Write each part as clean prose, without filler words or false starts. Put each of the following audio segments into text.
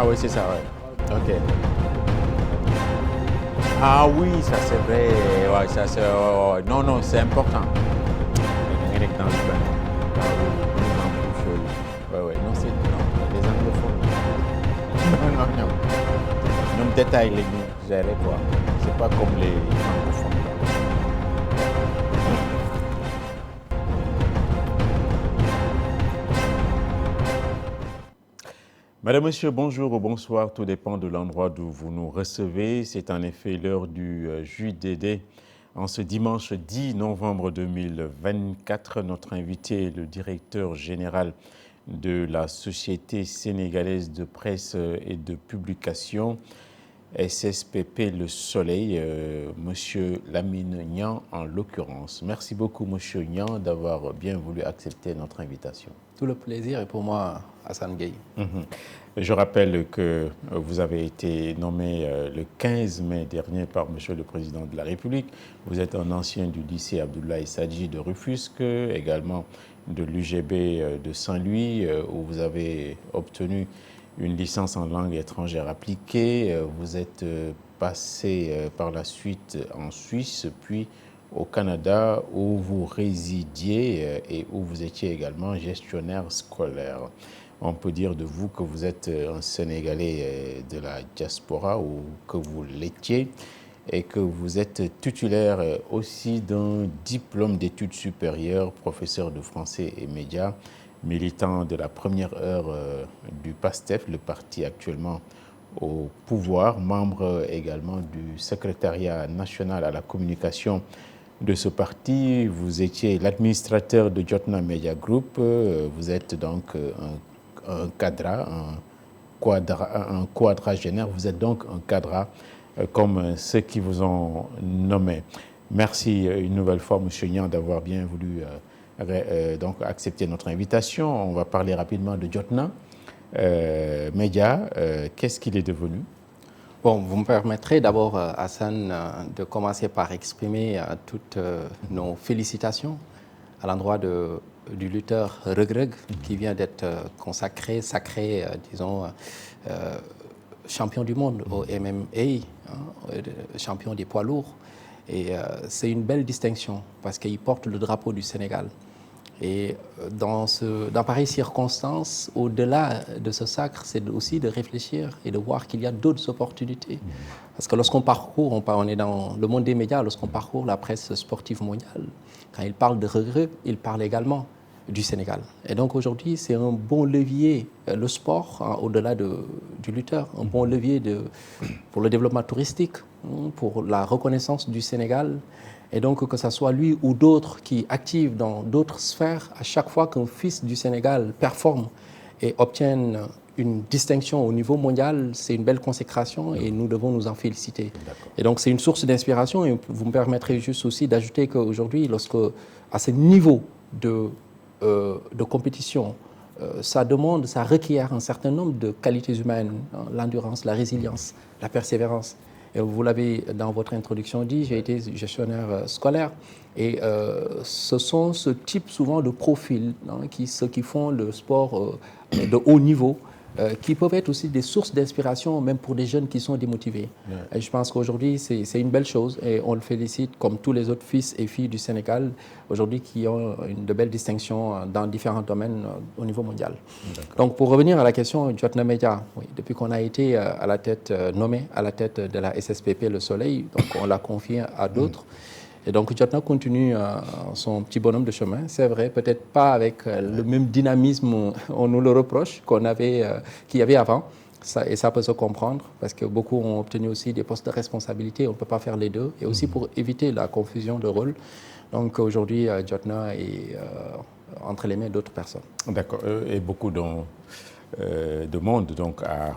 Ah oui, c'est ça, ouais. Ok. Ah oui, ça c'est vrai. Ouais, ça c'est. Non, non, c'est important. Nga nekk dans le bain. Dans le mouvement bouche yi. Ouais, ouais. Non, c'est. Non, les anglophones. Non, non, non. Ñoom détail la ñu gérer quoi. C'est pas comme les francophones là. Madame, Monsieur, bonjour ou bonsoir, tout dépend de l'endroit d'où vous nous recevez. C'est en effet l'heure du JDD. En ce dimanche 10 novembre 2024, notre invité est le directeur général de la Société sénégalaise de presse et de publication, SSPP Le Soleil, Monsieur Lamine Niang en l'occurrence. Merci beaucoup, Monsieur Niang, d'avoir bien voulu accepter notre invitation. Tout le plaisir est pour moi, Hassan Gueye. Je rappelle que vous avez été nommé le 15 mai dernier par Monsieur le Président de la République. Vous êtes un ancien du lycée Abdoulaye Sadji de Rufisque, également de l'UGB de Saint-Louis, où vous avez obtenu une licence en langue étrangère appliquée. Vous êtes passé par la suite en Suisse, puis au Canada, où vous résidiez et où vous étiez également gestionnaire scolaire. On peut dire de vous que vous êtes un Sénégalais de la diaspora ou que vous l'étiez et que vous êtes titulaire aussi d'un diplôme d'études supérieures, professeur de français et médias, militant de la première heure du PASTEF, le parti actuellement au pouvoir, membre également du secrétariat national à la communication de ce parti. Vous étiez l'administrateur de Jotna Media Group, vous êtes donc un cadre, un quadragénaire, vous êtes donc un cadre comme ceux qui vous ont nommé. Merci une nouvelle fois, M. Niang, d'avoir bien voulu donc accepter notre invitation. On va parler rapidement de Jotna Media. Qu'est-ce qu'il est devenu? Bon, vous me permettrez d'abord, Hassan, de commencer par exprimer toutes nos félicitations à l'endroit du lutteur Reug Reug qui vient d'être sacré, disons, champion du monde au MMA, champion des poids lourds. Et c'est une belle distinction parce qu'il porte le drapeau du Sénégal. Et dans pareilles circonstances, au-delà de ce sacre, c'est aussi de réfléchir et de voir qu'il y a d'autres opportunités. Parce que lorsqu'on parcourt, on est dans le monde des médias, lorsqu'on parcourt la presse sportive mondiale, quand il parle de Reug Reug, il parle également du Sénégal. Et donc aujourd'hui, c'est un bon levier, le sport, au-delà du lutteur, un bon levier pour le développement touristique, pour la reconnaissance du Sénégal. Et donc que ce soit lui ou d'autres qui activent dans d'autres sphères, à chaque fois qu'un fils du Sénégal performe et obtienne une distinction au niveau mondial, c'est une belle consécration et nous devons nous en féliciter. Et donc c'est une source d'inspiration et vous me permettrez juste aussi d'ajouter qu'aujourd'hui, à ce niveau de compétition, ça requiert un certain nombre de qualités humaines, l'endurance, la résilience, la persévérance. Et vous l'avez dans votre introduction dit, j'ai été gestionnaire scolaire et ce sont ce type souvent de profils, ceux qui font le sport de haut niveau, qui peuvent être aussi des sources d'inspiration même pour des jeunes qui sont démotivés. Et je pense qu'aujourd'hui c'est une belle chose et on le félicite comme tous les autres fils et filles du Sénégal aujourd'hui qui ont de belles distinctions dans différents domaines au niveau mondial. Donc pour revenir à la question Jotna Media, oui, depuis qu'on a été nommé à la tête de la SSPP Le Soleil, donc on l'a confié à d'autres. Et donc Jotna continue son petit bonhomme de chemin, c'est vrai, peut-être pas avec le même dynamisme, on nous le reproche, qu'il y avait avant. Et ça peut se comprendre, parce que beaucoup ont obtenu aussi des postes de responsabilité, on ne peut pas faire les deux, et aussi pour éviter la confusion de rôle. Donc aujourd'hui, Jotna est entre les mains d'autres personnes. D'accord, et beaucoup de monde donc, a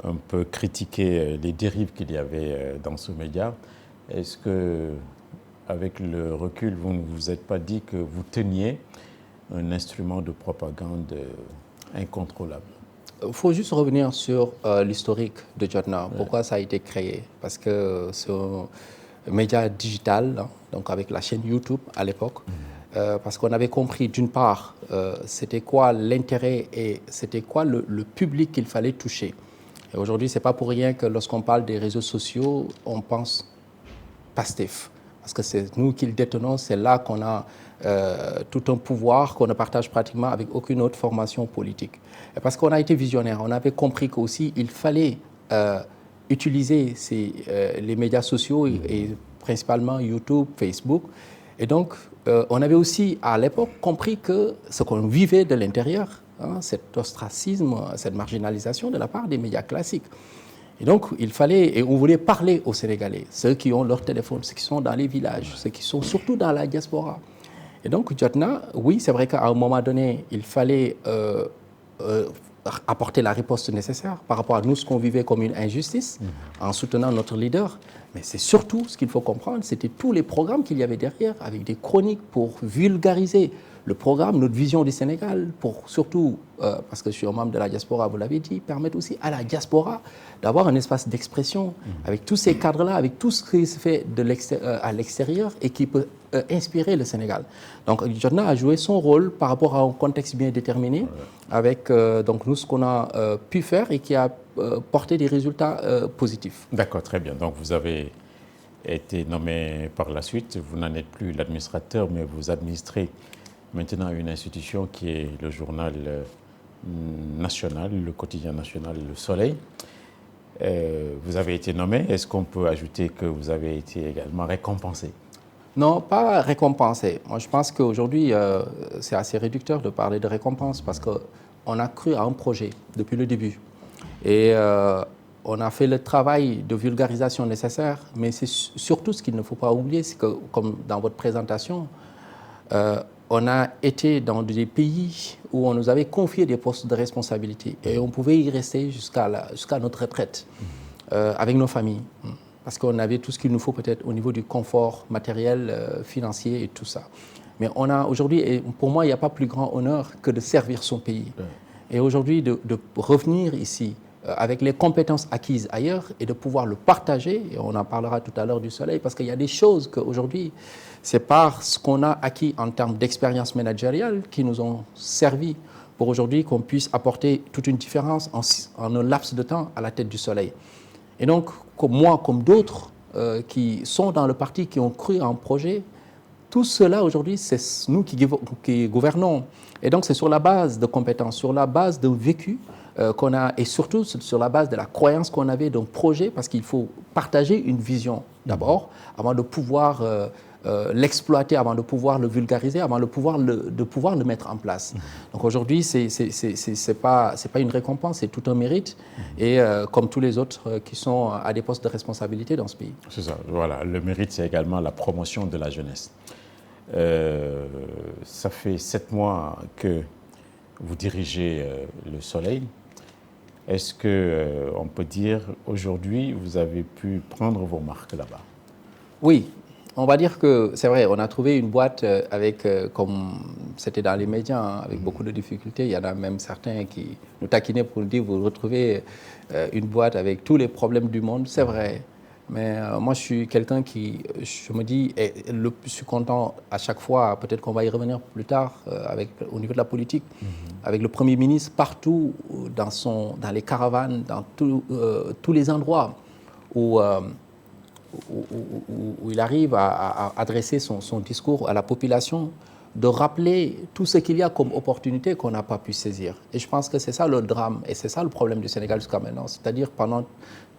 un peu critiqué les dérives qu'il y avait dans ce média. Est-ce que avec le recul, vous ne vous êtes pas dit que vous teniez un instrument de propagande incontrôlable? Il faut juste revenir sur l'historique de Jotna, pourquoi ça a été créé. Parce que c'est un média digital, donc avec la chaîne YouTube à l'époque, parce qu'on avait compris d'une part c'était quoi l'intérêt et c'était quoi le public qu'il fallait toucher. Et aujourd'hui, ce n'est pas pour rien que lorsqu'on parle des réseaux sociaux, on pense Pastef. Parce que c'est nous qui le détenons, c'est là qu'on a tout un pouvoir qu'on ne partage pratiquement avec aucune autre formation politique. Et parce qu'on a été visionnaire, on avait compris qu'aussi il fallait utiliser les médias sociaux et principalement YouTube, Facebook. Et donc, on avait aussi à l'époque compris que ce qu'on vivait de l'intérieur, cet ostracisme, cette marginalisation de la part des médias classiques. Et donc, il fallait, et on voulait parler aux Sénégalais, ceux qui ont leur téléphone, ceux qui sont dans les villages, ceux qui sont surtout dans la diaspora. Et donc, Jotna, oui, c'est vrai qu'à un moment donné, il fallait apporter la riposte nécessaire par rapport à nous, ce qu'on vivait comme une injustice, en soutenant notre leader. Mais c'est surtout, ce qu'il faut comprendre, c'était tous les programmes qu'il y avait derrière, avec des chroniques pour vulgariser le programme, notre vision du Sénégal, pour surtout, parce que je suis un membre de la diaspora, vous l'avez dit, permettre aussi à la diaspora d'avoir un espace d'expression avec tous ces cadres-là, avec tout ce qui se fait à l'extérieur et qui peut inspirer le Sénégal. Donc, Jotna a joué son rôle par rapport à un contexte bien déterminé, avec donc nous ce qu'on a pu faire et qui a porté des résultats positifs. D'accord, très bien. Donc, vous avez été nommé par la suite. Vous n'en êtes plus l'administrateur, mais vous administrez maintenant une institution qui est le journal national, le quotidien national Le Soleil. Vous avez été nommé. Est-ce qu'on peut ajouter que vous avez été également récompensé? Non, pas récompensé. Moi, je pense qu'aujourd'hui, c'est assez réducteur de parler de récompense parce qu'on a cru à un projet depuis le début. Et on a fait le travail de vulgarisation nécessaire, mais c'est surtout ce qu'il ne faut pas oublier, c'est que, comme dans votre présentation, on a été dans des pays où on nous avait confié des postes de responsabilité et on pouvait y rester jusqu'à notre retraite avec nos familles. Parce qu'on avait tout ce qu'il nous faut peut-être au niveau du confort matériel, financier et tout ça. Mais on a aujourd'hui, et pour moi, il n'y a pas plus grand honneur que de servir son pays. Et aujourd'hui, de revenir ici avec les compétences acquises ailleurs et de pouvoir le partager, et on en parlera tout à l'heure du Soleil, parce qu'il y a des choses qu'aujourd'hui, c'est par ce qu'on a acquis en termes d'expérience managériale qui nous ont servi pour aujourd'hui qu'on puisse apporter toute une différence en un laps de temps à la tête du Soleil. Et donc, comme moi, comme d'autres qui sont dans le parti, qui ont cru en projet, tout cela aujourd'hui, c'est nous qui gouvernons. Et donc, c'est sur la base de compétences, sur la base de vécu qu'on a, et surtout sur la base de la croyance qu'on avait d'un projet, parce qu'il faut partager une vision d'abord, avant de pouvoir l'exploiter, avant de pouvoir le vulgariser, avant de pouvoir le mettre en place. Donc aujourd'hui, c'est pas une récompense, c'est tout un mérite, et comme tous les autres qui sont à des postes de responsabilité dans ce pays. C'est ça, voilà. Le mérite, c'est également la promotion de la jeunesse. Ça fait 7 mois que vous dirigez Le Soleil. Est-ce qu'on peut dire aujourd'hui, vous avez pu prendre vos marques là-bas? Oui, on va dire que c'est vrai, on a trouvé une boîte avec, comme c'était dans les médias, avec beaucoup de difficultés. Il y en a même certains qui nous taquinaient pour nous dire, vous retrouvez une boîte avec tous les problèmes du monde. C'est vrai. Mais moi, je suis quelqu'un qui, je me dis, je suis content à chaque fois, peut-être qu'on va y revenir plus tard, au niveau de la politique, avec le Premier ministre, partout, dans les caravanes, dans tous les endroits où il arrive à adresser son discours à la population, de rappeler tout ce qu'il y a comme opportunité qu'on n'a pas pu saisir. Et je pense que c'est ça le drame, et c'est ça le problème du Sénégal jusqu'à maintenant. C'est-à-dire pendant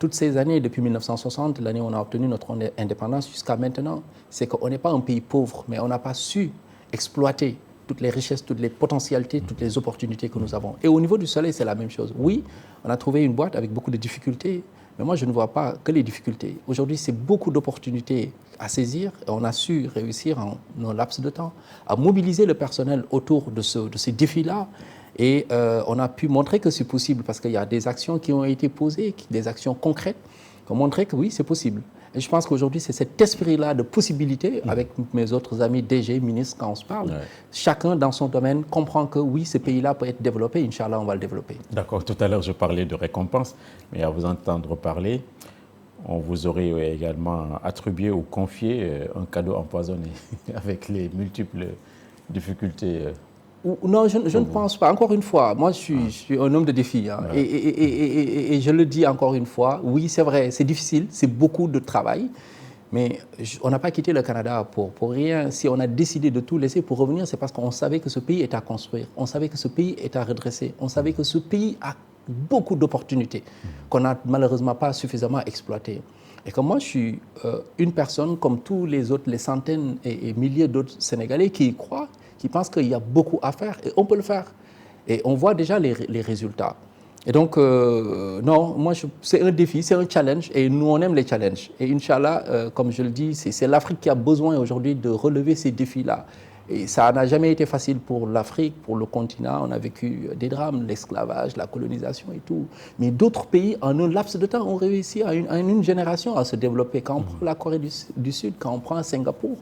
toutes ces années, depuis 1960, l'année où on a obtenu notre indépendance jusqu'à maintenant, c'est qu'on n'est pas un pays pauvre, mais on n'a pas su exploiter toutes les richesses, toutes les potentialités, toutes les opportunités que nous avons. Et au niveau du Soleil, c'est la même chose. Oui, on a trouvé une boîte avec beaucoup de difficultés, mais moi, je ne vois pas que les difficultés. Aujourd'hui, c'est beaucoup d'opportunités à saisir et on a su réussir en un laps de temps à mobiliser le personnel autour de ces défis-là. Et on a pu montrer que c'est possible parce qu'il y a des actions qui ont été posées, des actions concrètes qui ont montré que oui, c'est possible. Et je pense qu'aujourd'hui, c'est cet esprit-là de possibilité, avec mes autres amis DG, ministres, quand on se parle, chacun dans son domaine comprend que oui, ce pays-là peut être développé, Inch'Allah, on va le développer. D'accord, tout à l'heure, je parlais de récompense, mais à vous entendre parler, on vous aurait également attribué ou confié un cadeau empoisonné avec les multiples difficultés Non, je ne pense pas. Encore une fois, moi, je suis un homme de défi. Hein, ouais. Et je le dis encore une fois, oui, c'est vrai, c'est difficile, c'est beaucoup de travail. Mais on n'a pas quitté le Canada pour rien. Si on a décidé de tout laisser pour revenir, c'est parce qu'on savait que ce pays est à construire. On savait que ce pays est à redresser. On savait que ce pays a beaucoup d'opportunités qu'on n'a malheureusement pas suffisamment exploitées. Et comme moi, je suis une personne comme tous les autres, les centaines et milliers d'autres Sénégalais qui y croient, qui pensent qu'il y a beaucoup à faire et on peut le faire. Et on voit déjà les résultats. Et donc, non, moi, c'est un défi, c'est un challenge et nous, on aime les challenges. Et Inch'Allah, comme je le dis, c'est l'Afrique qui a besoin aujourd'hui de relever ces défis-là. Et ça n'a jamais été facile pour l'Afrique, pour le continent. On a vécu des drames, l'esclavage, la colonisation et tout. Mais d'autres pays, en un laps de temps, ont réussi en une génération à se développer. Quand on prend la Corée du Sud, quand on prend Singapour,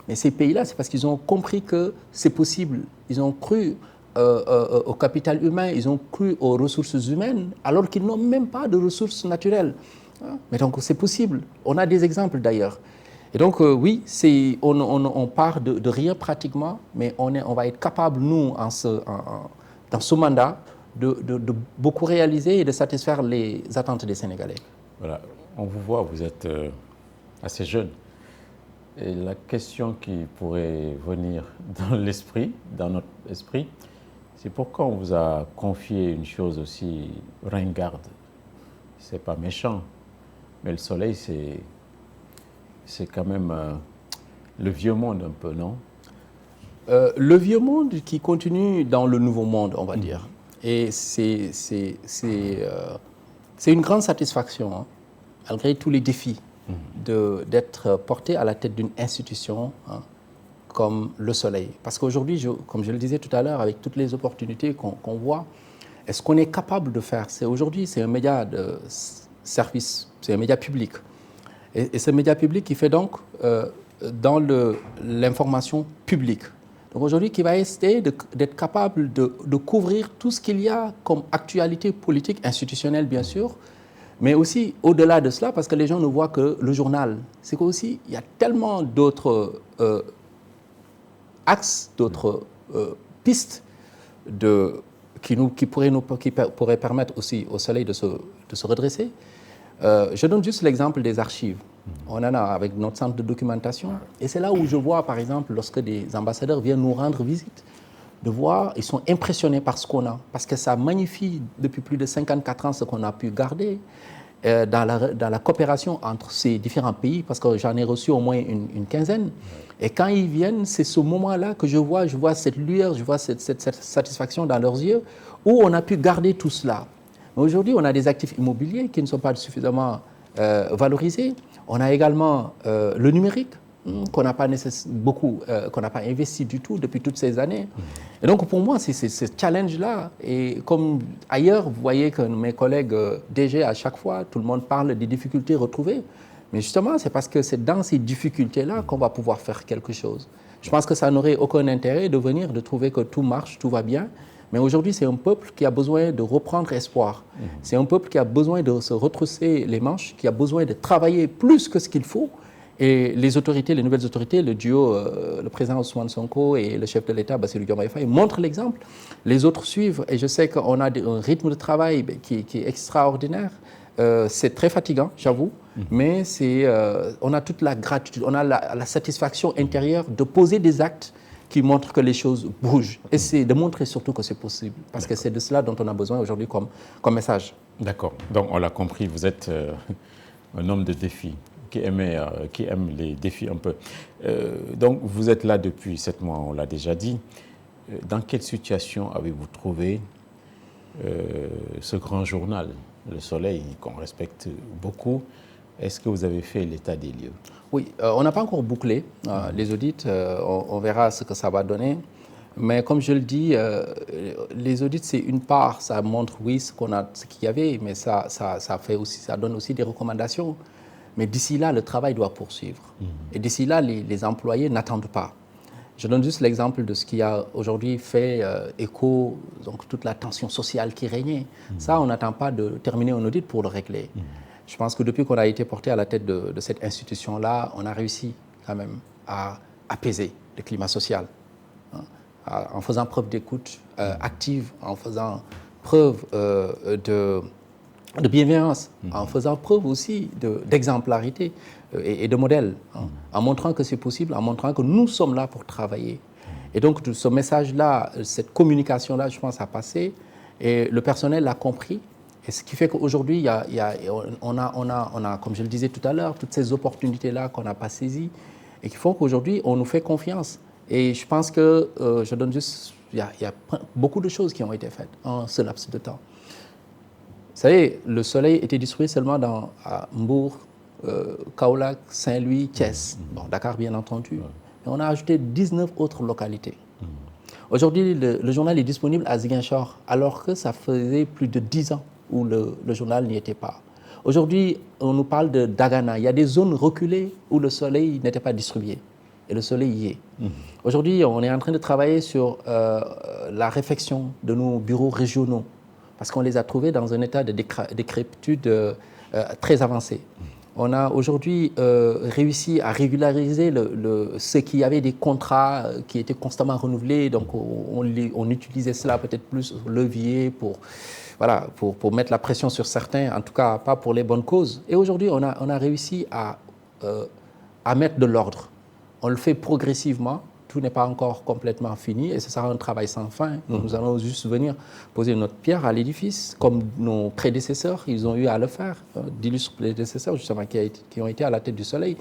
mais ces pays-là, c'est parce qu'ils ont compris que c'est possible. Ils ont cru au capital humain, ils ont cru aux ressources humaines, alors qu'ils n'ont même pas de ressources naturelles. Mais donc, c'est possible. On a des exemples d'ailleurs. Et donc, oui, on part de rien pratiquement, mais on va être capable, nous, dans ce mandat, de beaucoup réaliser et de satisfaire les attentes des Sénégalais. Voilà, on vous voit, vous êtes assez jeune. Et la question qui pourrait venir dans l'esprit, dans notre esprit, c'est pourquoi on vous a confié une chose aussi ringarde. C'est pas méchant, mais le soleil, c'est quand même le vieux monde un peu, non? Le vieux monde qui continue dans le nouveau monde, on va dire. Et c'est une grande satisfaction, hein, malgré tous les défis, d'être porté à la tête d'une institution, hein, comme le soleil. Parce qu'aujourd'hui, comme je le disais tout à l'heure, avec toutes les opportunités qu'on voit, est-ce qu'on est capable de faire? Aujourd'hui, c'est un média de service, c'est un média public. Et ce média public qui fait donc dans l'information publique. Donc aujourd'hui, qui va essayer d'être capable de couvrir tout ce qu'il y a comme actualité politique, institutionnelle bien sûr, mais aussi au-delà de cela, parce que les gens ne voient que le journal. C'est qu'aussi, il y a tellement d'autres axes, d'autres pistes qui pourraient permettre aussi au soleil de se redresser. Je donne juste l'exemple des archives. On en a avec notre centre de documentation. Et c'est là où je vois, par exemple, lorsque des ambassadeurs viennent nous rendre visite, de voir, ils sont impressionnés par ce qu'on a. Parce que ça magnifie depuis plus de 54 ans ce qu'on a pu garder dans la coopération entre ces différents pays, parce que j'en ai reçu au moins une quinzaine. Et quand ils viennent, c'est ce moment-là que je vois cette lueur, je vois cette satisfaction dans leurs yeux, où on a pu garder tout cela. Mais aujourd'hui, on a des actifs immobiliers qui ne sont pas suffisamment valorisés. On a également le numérique, qu'on n'a pas qu'on n'a pas investi du tout depuis toutes ces années. Et donc, pour moi, c'est ce challenge-là. Et comme ailleurs, vous voyez que mes collègues DG, à chaque fois, tout le monde parle des difficultés retrouvées. Mais justement, c'est parce que c'est dans ces difficultés-là qu'on va pouvoir faire quelque chose. Je pense que ça n'aurait aucun intérêt de trouver que tout marche, tout va bien. Mais aujourd'hui, c'est un peuple qui a besoin de reprendre espoir. C'est un peuple qui a besoin de se retrousser les manches, qui a besoin de travailler plus que ce qu'il faut. Et les autorités, les nouvelles autorités, le duo, le président Ousmane Sonko et le chef de l'État, Bassirou Diomaye Faye, montrent l'exemple. Les autres suivent. Et je sais qu'on a un rythme de travail qui est extraordinaire. C'est très fatigant, j'avoue, mais on a toute la gratitude, on a la satisfaction intérieure de poser des actes qui montrent que les choses bougent. Et c'est de montrer surtout que c'est possible, parce que c'est de cela dont on a besoin aujourd'hui comme message. D'accord. Donc, on l'a compris, vous êtes un homme de défi qui aime les défis un peu. Donc, vous êtes là depuis 7 mois, on l'a déjà dit. Dans quelle situation avez-vous trouvé ce grand journal, Le Soleil, qu'on respecte beaucoup? Est-ce que vous avez fait l'état des lieux? Oui, on n'a pas encore bouclé les audits. On verra ce que ça va donner. Mais comme je le dis, les audits, c'est une part. Ça montre, oui, ce qu'il y avait, mais ça donne aussi des recommandations. Mais d'ici là, le travail doit poursuivre. Et d'ici là, les employés n'attendent pas. Je donne juste l'exemple de ce qui a aujourd'hui fait écho, donc toute la tension sociale qui régnait. Ça, on n'attend pas de terminer un audit pour le régler. Je pense que depuis qu'on a été porté à la tête de cette institution-là, on a réussi quand même à apaiser le climat social, hein, en faisant preuve d'écoute active, en faisant preuve de bienveillance, en faisant preuve aussi d'exemplarité et de modèle, en montrant que c'est possible, en montrant que nous sommes là pour travailler. Et donc, ce message-là, cette communication-là, je pense, a passé, et le personnel l'a compris. Et ce qui fait qu'aujourd'hui, on a, comme je le disais tout à l'heure, toutes ces opportunités-là qu'on n'a pas saisies, et qui font qu'aujourd'hui, on nous fait confiance. Et je pense que, je donne juste, il y a beaucoup de choses qui ont été faites en ce laps de temps. Vous savez, le soleil était distribué seulement à Mbour, Kaolack, Saint-Louis, Thiès, bon, Dakar bien entendu. Et on a ajouté 19 autres localités. Aujourd'hui, le journal est disponible à Ziguinchor, alors que ça faisait plus de 10 ans où le journal n'y était pas. Aujourd'hui, on nous parle de Dagana. Il y a des zones reculées où le soleil n'était pas distribué. Et le soleil y est. Aujourd'hui, on est en train de travailler sur la réfection de nos bureaux régionaux, parce qu'on les a trouvés dans un état de décrépitude très avancé. On a aujourd'hui réussi à régulariser ceux qui avaient des contrats qui étaient constamment renouvelés. Donc, on utilisait cela peut-être plus levier pour mettre la pression sur certains, en tout cas pas pour les bonnes causes. Et aujourd'hui, on a réussi à mettre de l'ordre. On le fait progressivement. Tout n'est pas encore complètement fini et ce sera un travail sans fin. Nous allons juste venir poser notre pierre à l'édifice, comme nos prédécesseurs, ils ont eu à le faire, d'illustres prédécesseurs justement qui ont été à la tête du soleil.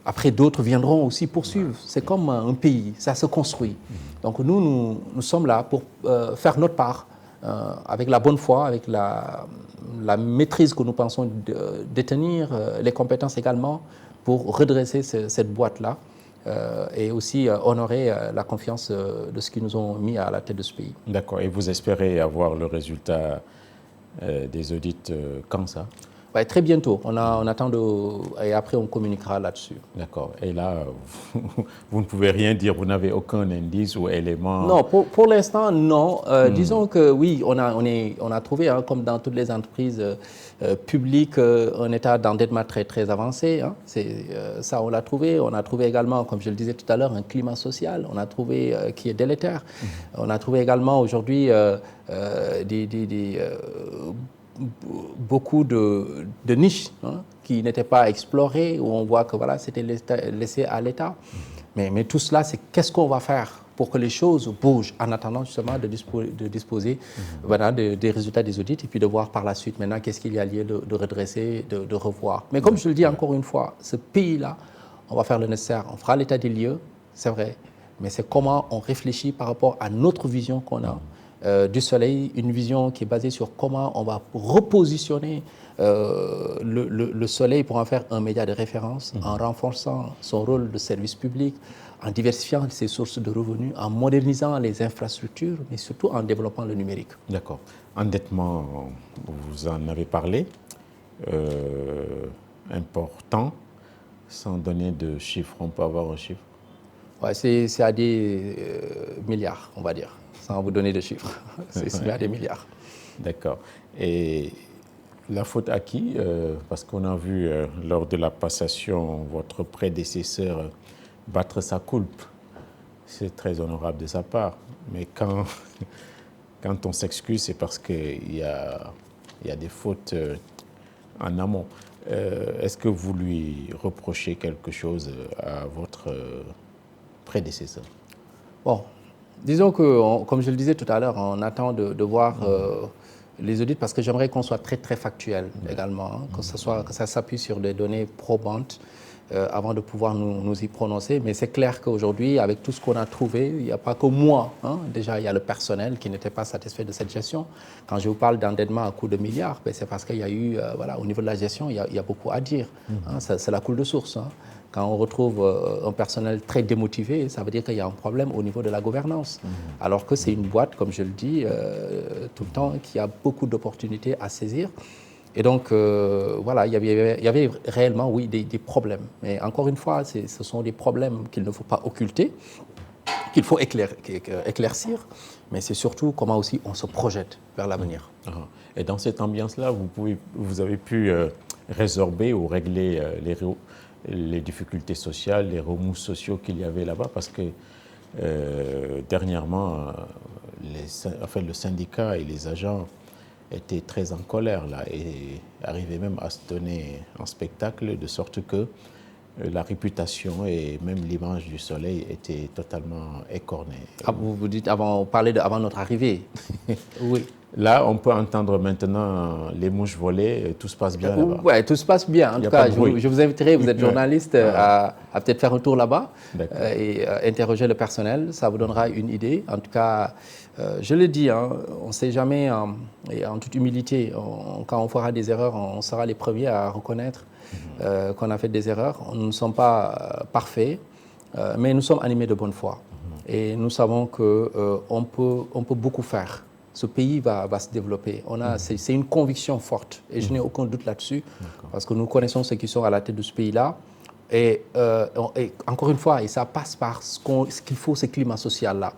Après, d'autres viendront aussi poursuivre. C'est comme un pays, ça se construit. Donc nous sommes là pour faire notre part, avec la bonne foi, avec la maîtrise que nous pensons détenir, les compétences également, pour redresser cette boîte-là. Et aussi honorer la confiance de ceux qui nous ont mis à la tête de ce pays. D'accord. Et vous espérez avoir le résultat des audits quand ça? Ouais, très bientôt. On attend et après on communiquera là-dessus. D'accord. Et là, vous ne pouvez rien dire, vous n'avez aucun indice ou élément? Non, pour l'instant, non. Disons que oui, on a trouvé, hein, comme dans toutes les entreprises publiques, un état d'endettement très, très avancé. Hein. Ça, on l'a trouvé. On a trouvé également, comme je le disais tout à l'heure, un climat social. On a trouvé qui est délétère. On a trouvé également aujourd'hui beaucoup de niches, hein, qui n'étaient pas explorées, où on voit que voilà, c'était laissé à l'État. Mais tout cela, c'est qu'est-ce qu'on va faire pour que les choses bougent en attendant justement de disposer voilà, des résultats des audits et puis de voir par la suite maintenant qu'est-ce qu'il y a lieu de redresser, de revoir. Mais comme je le dis encore une fois, ce pays-là, on va faire le nécessaire. On fera l'état des lieux, c'est vrai, mais c'est comment on réfléchit par rapport à notre vision qu'on a. Du soleil, une vision qui est basée sur comment on va repositionner le soleil pour en faire un média de référence, en renforçant son rôle de service public, en diversifiant ses sources de revenus, en modernisant les infrastructures, mais surtout en développant le numérique. D'accord. Endettement, vous en avez parlé, important, sans donner de chiffres, on peut avoir un chiffre? Ouais, c'est à des milliards, on va dire. Sans vous donner de chiffres, c'est à des milliards. D'accord. Et la faute à qui? Parce qu'on a vu lors de la passation votre prédécesseur battre sa coulpe. C'est très honorable de sa part. Mais quand on s'excuse, c'est parce qu'il y a des fautes en amont. Est-ce que vous lui reprochez quelque chose à votre prédécesseur? Bon. Disons que, comme je le disais tout à l'heure, on attend de voir les audits parce que j'aimerais qu'on soit très, très factuel également, hein, que ça s'appuie sur des données probantes avant de pouvoir nous y prononcer. Mais c'est clair qu'aujourd'hui, avec tout ce qu'on a trouvé, il n'y a pas que moi. Hein, déjà, il y a le personnel qui n'était pas satisfait de cette gestion. Quand je vous parle d'endettement à coût de milliards, ben, c'est parce qu'il y a eu, voilà, au niveau de la gestion, il y a beaucoup à dire. Hein, c'est la coule de source. Hein. Quand on retrouve un personnel très démotivé, ça veut dire qu'il y a un problème au niveau de la gouvernance. Alors que c'est une boîte, comme je le dis tout le temps, qui a beaucoup d'opportunités à saisir. Et donc, voilà, il y avait réellement, oui, des problèmes. Mais encore une fois, ce sont des problèmes qu'il ne faut pas occulter, qu'il faut éclaircir, mais c'est surtout comment aussi on se projette vers l'avenir. Et dans cette ambiance-là, vous avez pu résorber ou régler les difficultés sociales, les remous sociaux qu'il y avait là-bas, parce que Dernièrement, le syndicat et les agents étaient très en colère là, et arrivaient même à se donner en spectacle, de sorte que la réputation et même l'image du Soleil étaient totalement écornées. Ah, vous dites avant, avant notre arrivée. Oui. Là, on peut entendre maintenant les mouches voler, tout se passe bien là-bas. Oui, tout se passe bien. En tout cas, je vous inviterai, vous êtes journaliste, à peut-être faire un tour là-bas et interroger le personnel. Ça vous donnera une idée. En tout cas, je le dis, hein, on ne sait jamais, et en toute humilité, quand on fera des erreurs, on sera les premiers à reconnaître qu'on a fait des erreurs. Nous ne sommes pas parfaits, mais nous sommes animés de bonne foi. Et nous savons qu'on peut beaucoup faire. Ce pays va se développer. C'est une conviction forte et je n'ai aucun doute là-dessus parce que nous connaissons ceux qui sont à la tête de ce pays-là. Et encore une fois, et ça passe par ce qu'il faut, ce climat social-là,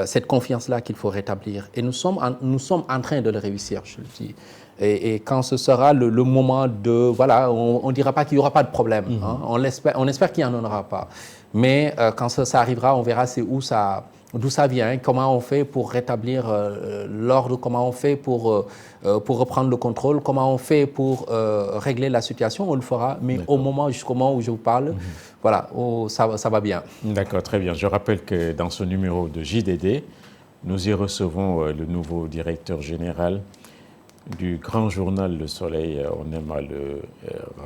cette confiance-là qu'il faut rétablir. Et nous sommes en train de le réussir, je le dis. Et quand ce sera le moment de... Voilà, on ne dira pas qu'il n'y aura pas de problème. Hein, on espère qu'il n'y en aura pas. Mais quand ça arrivera, on verra d'où ça vient, comment on fait pour rétablir l'ordre, comment on fait pour reprendre le contrôle, comment on fait pour régler la situation, on le fera, mais jusqu'au moment où je vous parle, voilà, ça va bien. D'accord, très bien. Je rappelle que dans ce numéro de JDD, nous y recevons le nouveau directeur général du grand journal Le Soleil, on aime à le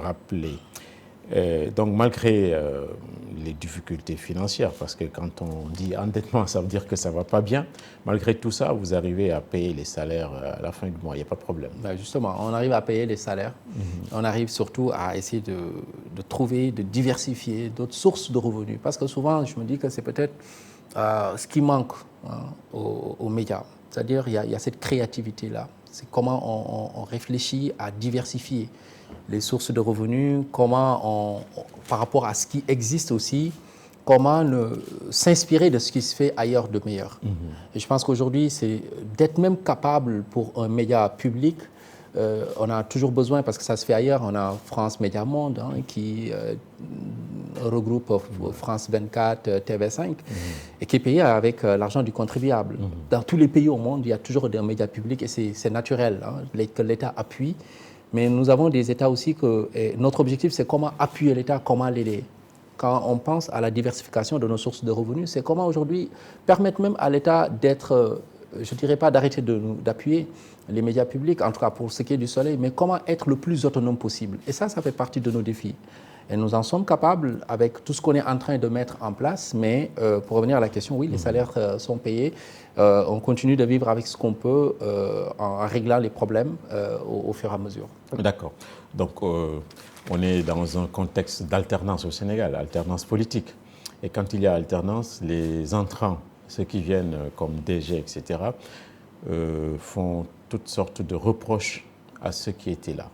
rappeler. Donc malgré les difficultés financières, parce que quand on dit endettement, ça veut dire que ça ne va pas bien, malgré tout ça, vous arrivez à payer les salaires à la fin du mois, il n'y a pas de problème. Ben justement, on arrive à payer les salaires, on arrive surtout à essayer de trouver, de diversifier d'autres sources de revenus, parce que souvent, je me dis que c'est peut-être ce qui manque aux médias, c'est-à-dire il y a cette créativité-là, c'est comment on réfléchit à diversifier les sources de revenus, comment par rapport à ce qui existe aussi, comment s'inspirer de ce qui se fait ailleurs de meilleur. Et je pense qu'aujourd'hui, c'est d'être même capable pour un média public, on a toujours besoin, parce que ça se fait ailleurs, on a France Média Monde qui regroupe France 24, TV5, et qui est payé avec l'argent du contribuable. Dans tous les pays au monde, il y a toujours des médias publics et c'est naturel que l'État appuie. Mais nous avons des États aussi notre objectif, c'est comment appuyer l'État, comment l'aider. Quand on pense à la diversification de nos sources de revenus, c'est comment aujourd'hui permettre même à l'État d'être, je ne dirais pas d'arrêter d'appuyer les médias publics, en tout cas pour ce qui est du Soleil, mais comment être le plus autonome possible. Et ça fait partie de nos défis. Et nous en sommes capables avec tout ce qu'on est en train de mettre en place, mais pour revenir à la question, oui, les salaires sont payés. On continue de vivre avec ce qu'on peut en réglant les problèmes au fur et à mesure. D'accord. Donc, on est dans un contexte d'alternance au Sénégal, alternance politique. Et quand il y a alternance, les entrants, ceux qui viennent comme DG, etc., font toutes sortes de reproches à ceux qui étaient là.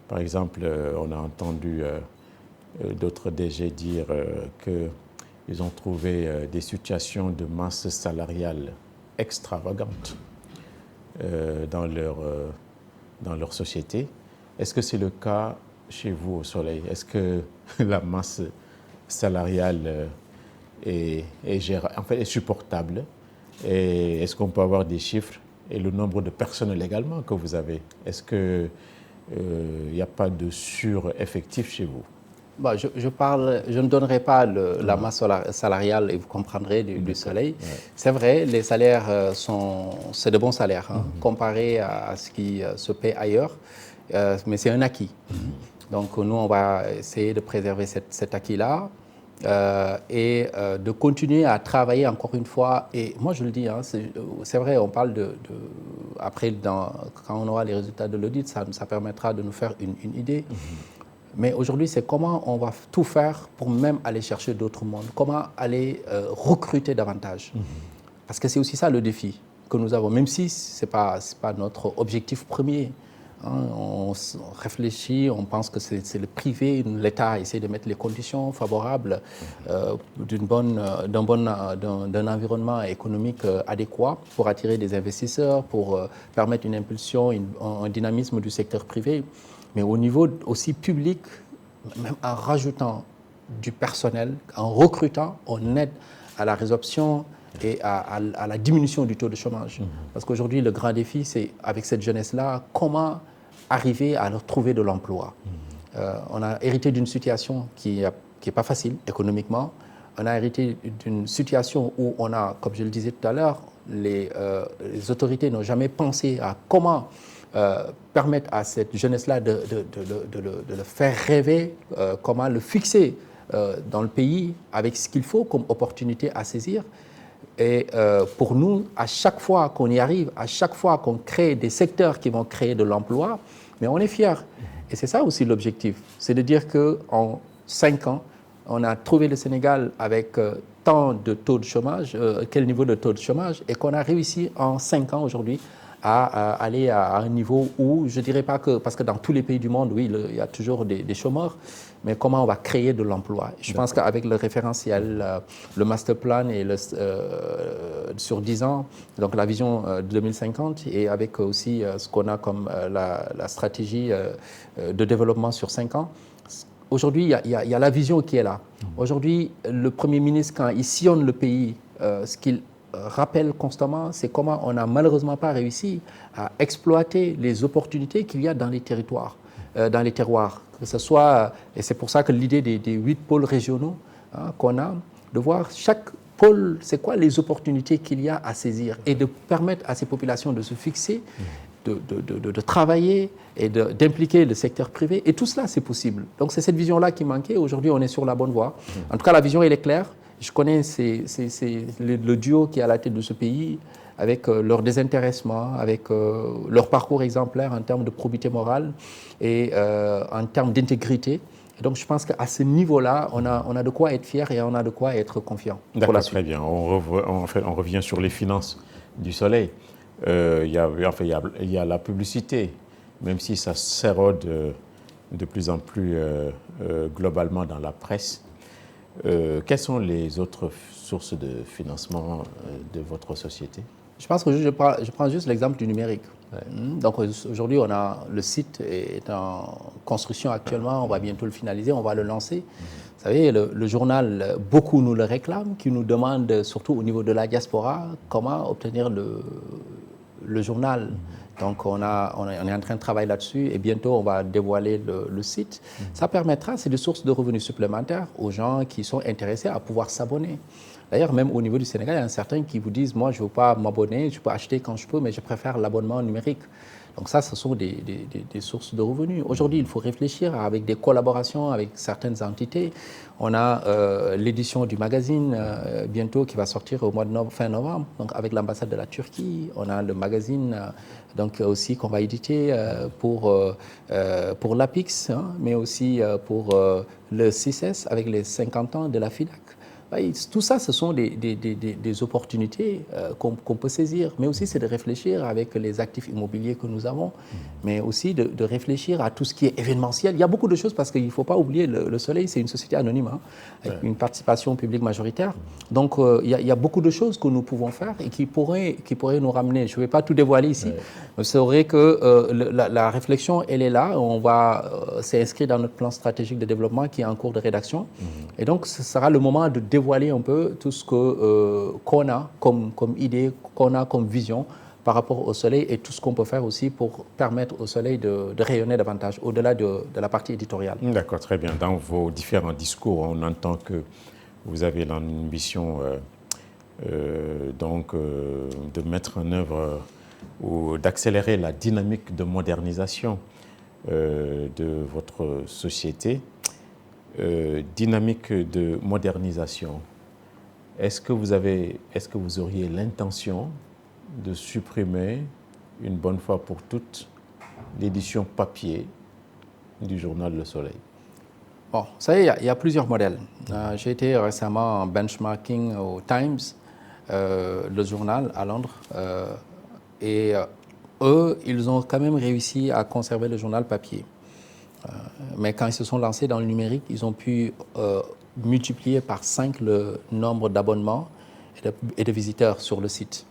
Par exemple, on a entendu d'autres DG dire qu'ils ont trouvé des situations de masse salariale extravagantes dans leur société. Est-ce que c'est le cas chez vous au Soleil? Est-ce que la masse salariale est supportable? Et est-ce qu'on peut avoir des chiffres et le nombre de personnel également que vous avez? Est-ce qu'il n'y a pas de sur-effectif chez vous? Bon, je ne donnerai pas la masse salariale et vous comprendrez du Soleil. Ouais. C'est vrai, les salaires c'est de bons salaires comparé à ce qui se paie ailleurs, mais c'est un acquis. Donc nous, on va essayer de préserver cet acquis-là et de continuer à travailler encore une fois. Et moi, je le dis, c'est vrai, on parle après, quand on aura les résultats de l'audit, ça permettra de nous faire une idée. Mais aujourd'hui, c'est comment on va tout faire pour même aller chercher d'autres mondes, comment aller recruter davantage. Parce que c'est aussi ça le défi que nous avons, même si ce n'est pas notre objectif premier. On réfléchit, on pense que c'est le privé, l'État essaie de mettre les conditions favorables d'un environnement économique adéquat pour attirer des investisseurs, pour permettre une impulsion, un dynamisme du secteur privé. Mais au niveau aussi public, même en rajoutant du personnel, en recrutant, on aide à la résorption et à la diminution du taux de chômage. Parce qu'aujourd'hui, le grand défi, c'est avec cette jeunesse-là, comment arriver à leur trouver de l'emploi. On a hérité d'une situation qui n'est pas facile économiquement. On a hérité d'une situation où on a, comme je le disais tout à l'heure, les autorités n'ont jamais pensé à comment permettre à cette jeunesse-là de le faire rêver, comment le fixer dans le pays avec ce qu'il faut comme opportunité à saisir. Et pour nous, à chaque fois qu'on y arrive, à chaque fois qu'on crée des secteurs qui vont créer de l'emploi, mais on est fiers. Et c'est ça aussi l'objectif, c'est de dire qu'en 5 ans, on a trouvé le Sénégal avec tant de taux de chômage, quel niveau de taux de chômage, et qu'on a réussi en 5 ans aujourd'hui à aller à un niveau où, je ne dirais pas que, parce que dans tous les pays du monde, oui, il y a toujours des chômeurs, mais comment on va créer de l'emploi. Je pense qu'avec le référentiel, le master plan et sur 10 ans, donc la vision 2050, et avec aussi ce qu'on a comme la stratégie de développement sur 5 ans, aujourd'hui, il y a la vision qui est là. Aujourd'hui, le Premier ministre, quand il sillonne le pays, ce qu'il rappelle constamment, c'est comment on n'a malheureusement pas réussi à exploiter les opportunités qu'il y a dans les territoires, dans les terroirs. Que ce soit, et c'est pour ça que l'idée des 8 pôles régionaux qu'on a, de voir chaque pôle, c'est quoi les opportunités qu'il y a à saisir et de permettre à ces populations de se fixer, de travailler et d'impliquer le secteur privé. Et tout cela, c'est possible. Donc c'est cette vision-là qui manquait. Aujourd'hui, on est sur la bonne voie. En tout cas, la vision, elle est claire. Je connais le duo qui est à la tête de ce pays, avec leur désintéressement, avec leur parcours exemplaire en termes de probité morale et en termes d'intégrité. Et donc je pense qu'à ce niveau-là, on a de quoi être fier et on a de quoi être confiant. D'accord, très bien. On revient sur les finances du Soleil. Il y a la publicité, même si ça s'érode de plus en plus globalement dans la presse. Quelles sont les autres sources de financement de votre société? Je pense que je prends juste l'exemple du numérique. Donc aujourd'hui, le site est en construction actuellement, on va bientôt le finaliser, on va le lancer. Vous savez, le journal, beaucoup nous le réclament, qui nous demandent, surtout au niveau de la diaspora, comment obtenir le journal. Donc on est en train de travailler là-dessus et bientôt on va dévoiler le site. Ça permettra, c'est des sources de revenus supplémentaires aux gens qui sont intéressés à pouvoir s'abonner. D'ailleurs, même au niveau du Sénégal, il y en a certains qui vous disent « moi je ne veux pas m'abonner, je peux acheter quand je peux, mais je préfère l'abonnement numérique ». Donc ça, ce sont des sources de revenus. Aujourd'hui, il faut réfléchir avec des collaborations avec certaines entités. On a l'édition du magazine bientôt qui va sortir au mois de fin novembre, donc avec l'ambassade de la Turquie. On a le magazine donc aussi qu'on va éditer pour l'APIX, mais aussi pour le CICES avec les 50 ans de la FIDAC. Tout ça, ce sont des opportunités qu'on peut saisir, mais aussi c'est de réfléchir avec les actifs immobiliers que nous avons, mais aussi de réfléchir à tout ce qui est événementiel. Il y a beaucoup de choses parce qu'il ne faut pas oublier, le Soleil, c'est une société anonyme, avec une participation publique majoritaire. Donc, il y a beaucoup de choses que nous pouvons faire et qui pourraient nous ramener. Je ne vais pas tout dévoiler ici, mais c'est vrai que la réflexion, elle est là. C'est inscrit dans notre plan stratégique de développement qui est en cours de rédaction. Et donc, ce sera le moment de dévoiler un peu tout ce qu'on a comme idée, qu'on a comme vision par rapport au Soleil et tout ce qu'on peut faire aussi pour permettre au Soleil de rayonner davantage au-delà de la partie éditoriale. D'accord, très bien. Dans vos différents discours, on entend que vous avez l'ambition de mettre en œuvre ou d'accélérer la dynamique de modernisation de votre société. Dynamique de modernisation, est-ce que vous auriez l'intention de supprimer une bonne fois pour toutes l'édition papier du journal Le Soleil? Bon, vous savez, il y a plusieurs modèles. J'ai été récemment en benchmarking au Times, le journal à Londres, et eux, ils ont quand même réussi à conserver le journal papier. Mais quand ils se sont lancés dans le numérique, ils ont pu multiplier par 5 le nombre d'abonnements et de visiteurs sur le site.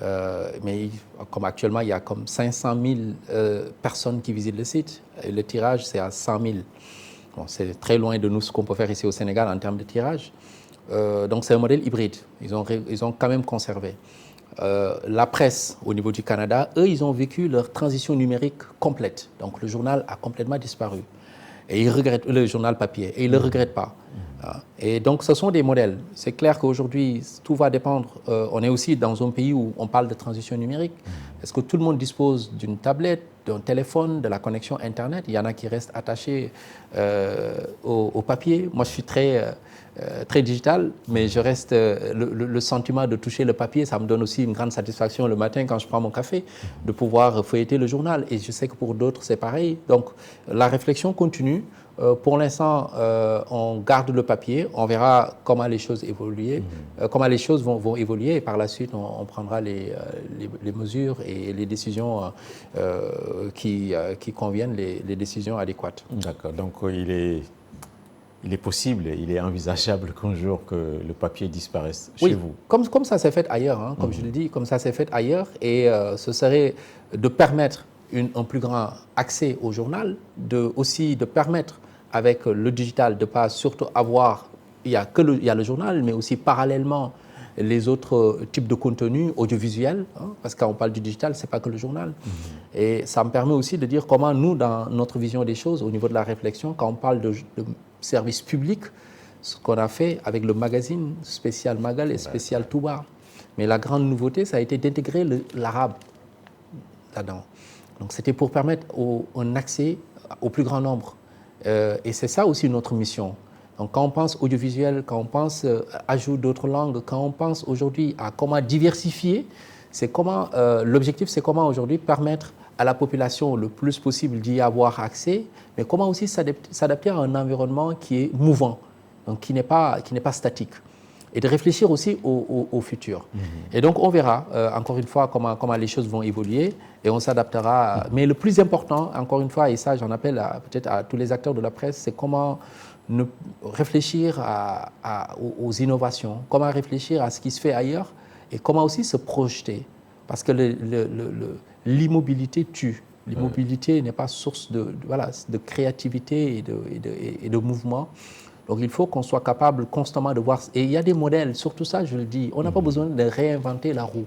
Mais comme actuellement, il y a comme 500 000 personnes qui visitent le site. Et le tirage, c'est à 100 000. Bon, c'est très loin de nous ce qu'on peut faire ici au Sénégal en termes de tirage. Donc c'est un modèle hybride. Ils ont quand même conservé. La presse au niveau du Canada, eux, ils ont vécu leur transition numérique complète. Donc le journal a complètement disparu. Et ils regrettent le journal papier. Et ils ne le regrettent pas. Et donc ce sont des modèles. C'est clair qu'aujourd'hui, tout va dépendre. On est aussi dans un pays où on parle de transition numérique. Est-ce que tout le monde dispose d'une tablette, d'un téléphone, de la connexion Internet? Il y en a qui restent attachés au papier. Moi, je suis très digital, mais je reste le sentiment de toucher le papier, ça me donne aussi une grande satisfaction le matin quand je prends mon café, de pouvoir feuilleter le journal. Et je sais que pour d'autres, c'est pareil. Donc, la réflexion continue. Pour l'instant, on garde le papier, on verra comment les choses comment les choses vont évoluer, et par la suite, on prendra les mesures et les décisions qui conviennent, les décisions adéquates. D'accord. Donc, il est possible, il est envisageable qu'un jour que le papier disparaisse chez vous. Comme ça s'est fait ailleurs, hein, comme je le dis, comme ça s'est fait ailleurs, et ce serait de permettre un plus grand accès au journal, aussi de permettre avec le digital de ne pas surtout avoir, il y a le journal, mais aussi parallèlement les autres types de contenus audiovisuels, hein, parce que quand on parle du digital, ce n'est pas que le journal. Et ça me permet aussi de dire comment nous, dans notre vision des choses, au niveau de la réflexion, quand on parle de service public, ce qu'on a fait avec le magazine spécial Magal et spécial Touba. Mais la grande nouveauté, ça a été d'intégrer l'arabe là-dedans. Donc c'était pour permettre un accès au plus grand nombre. Et c'est ça aussi notre mission. Donc quand on pense audiovisuel, quand on pense ajout d'autres langues, quand on pense aujourd'hui à comment diversifier, l'objectif c'est comment aujourd'hui permettre à la population le plus possible d'y avoir accès, mais comment aussi s'adapter à un environnement qui est mouvant, donc qui n'est pas statique. Et de réfléchir aussi au futur. Et donc, on verra, encore une fois, comment les choses vont évoluer et on s'adaptera. Mais le plus important, encore une fois, et ça, j'en appelle peut-être à tous les acteurs de la presse, c'est comment réfléchir aux innovations, comment réfléchir à ce qui se fait ailleurs et comment aussi se projeter. Parce que l'immobilité tue. L'immobilité n'est pas source de créativité et de mouvement. Donc il faut qu'on soit capable constamment de voir. Et il y a des modèles, surtout ça, je le dis, on n'a pas besoin de réinventer la roue.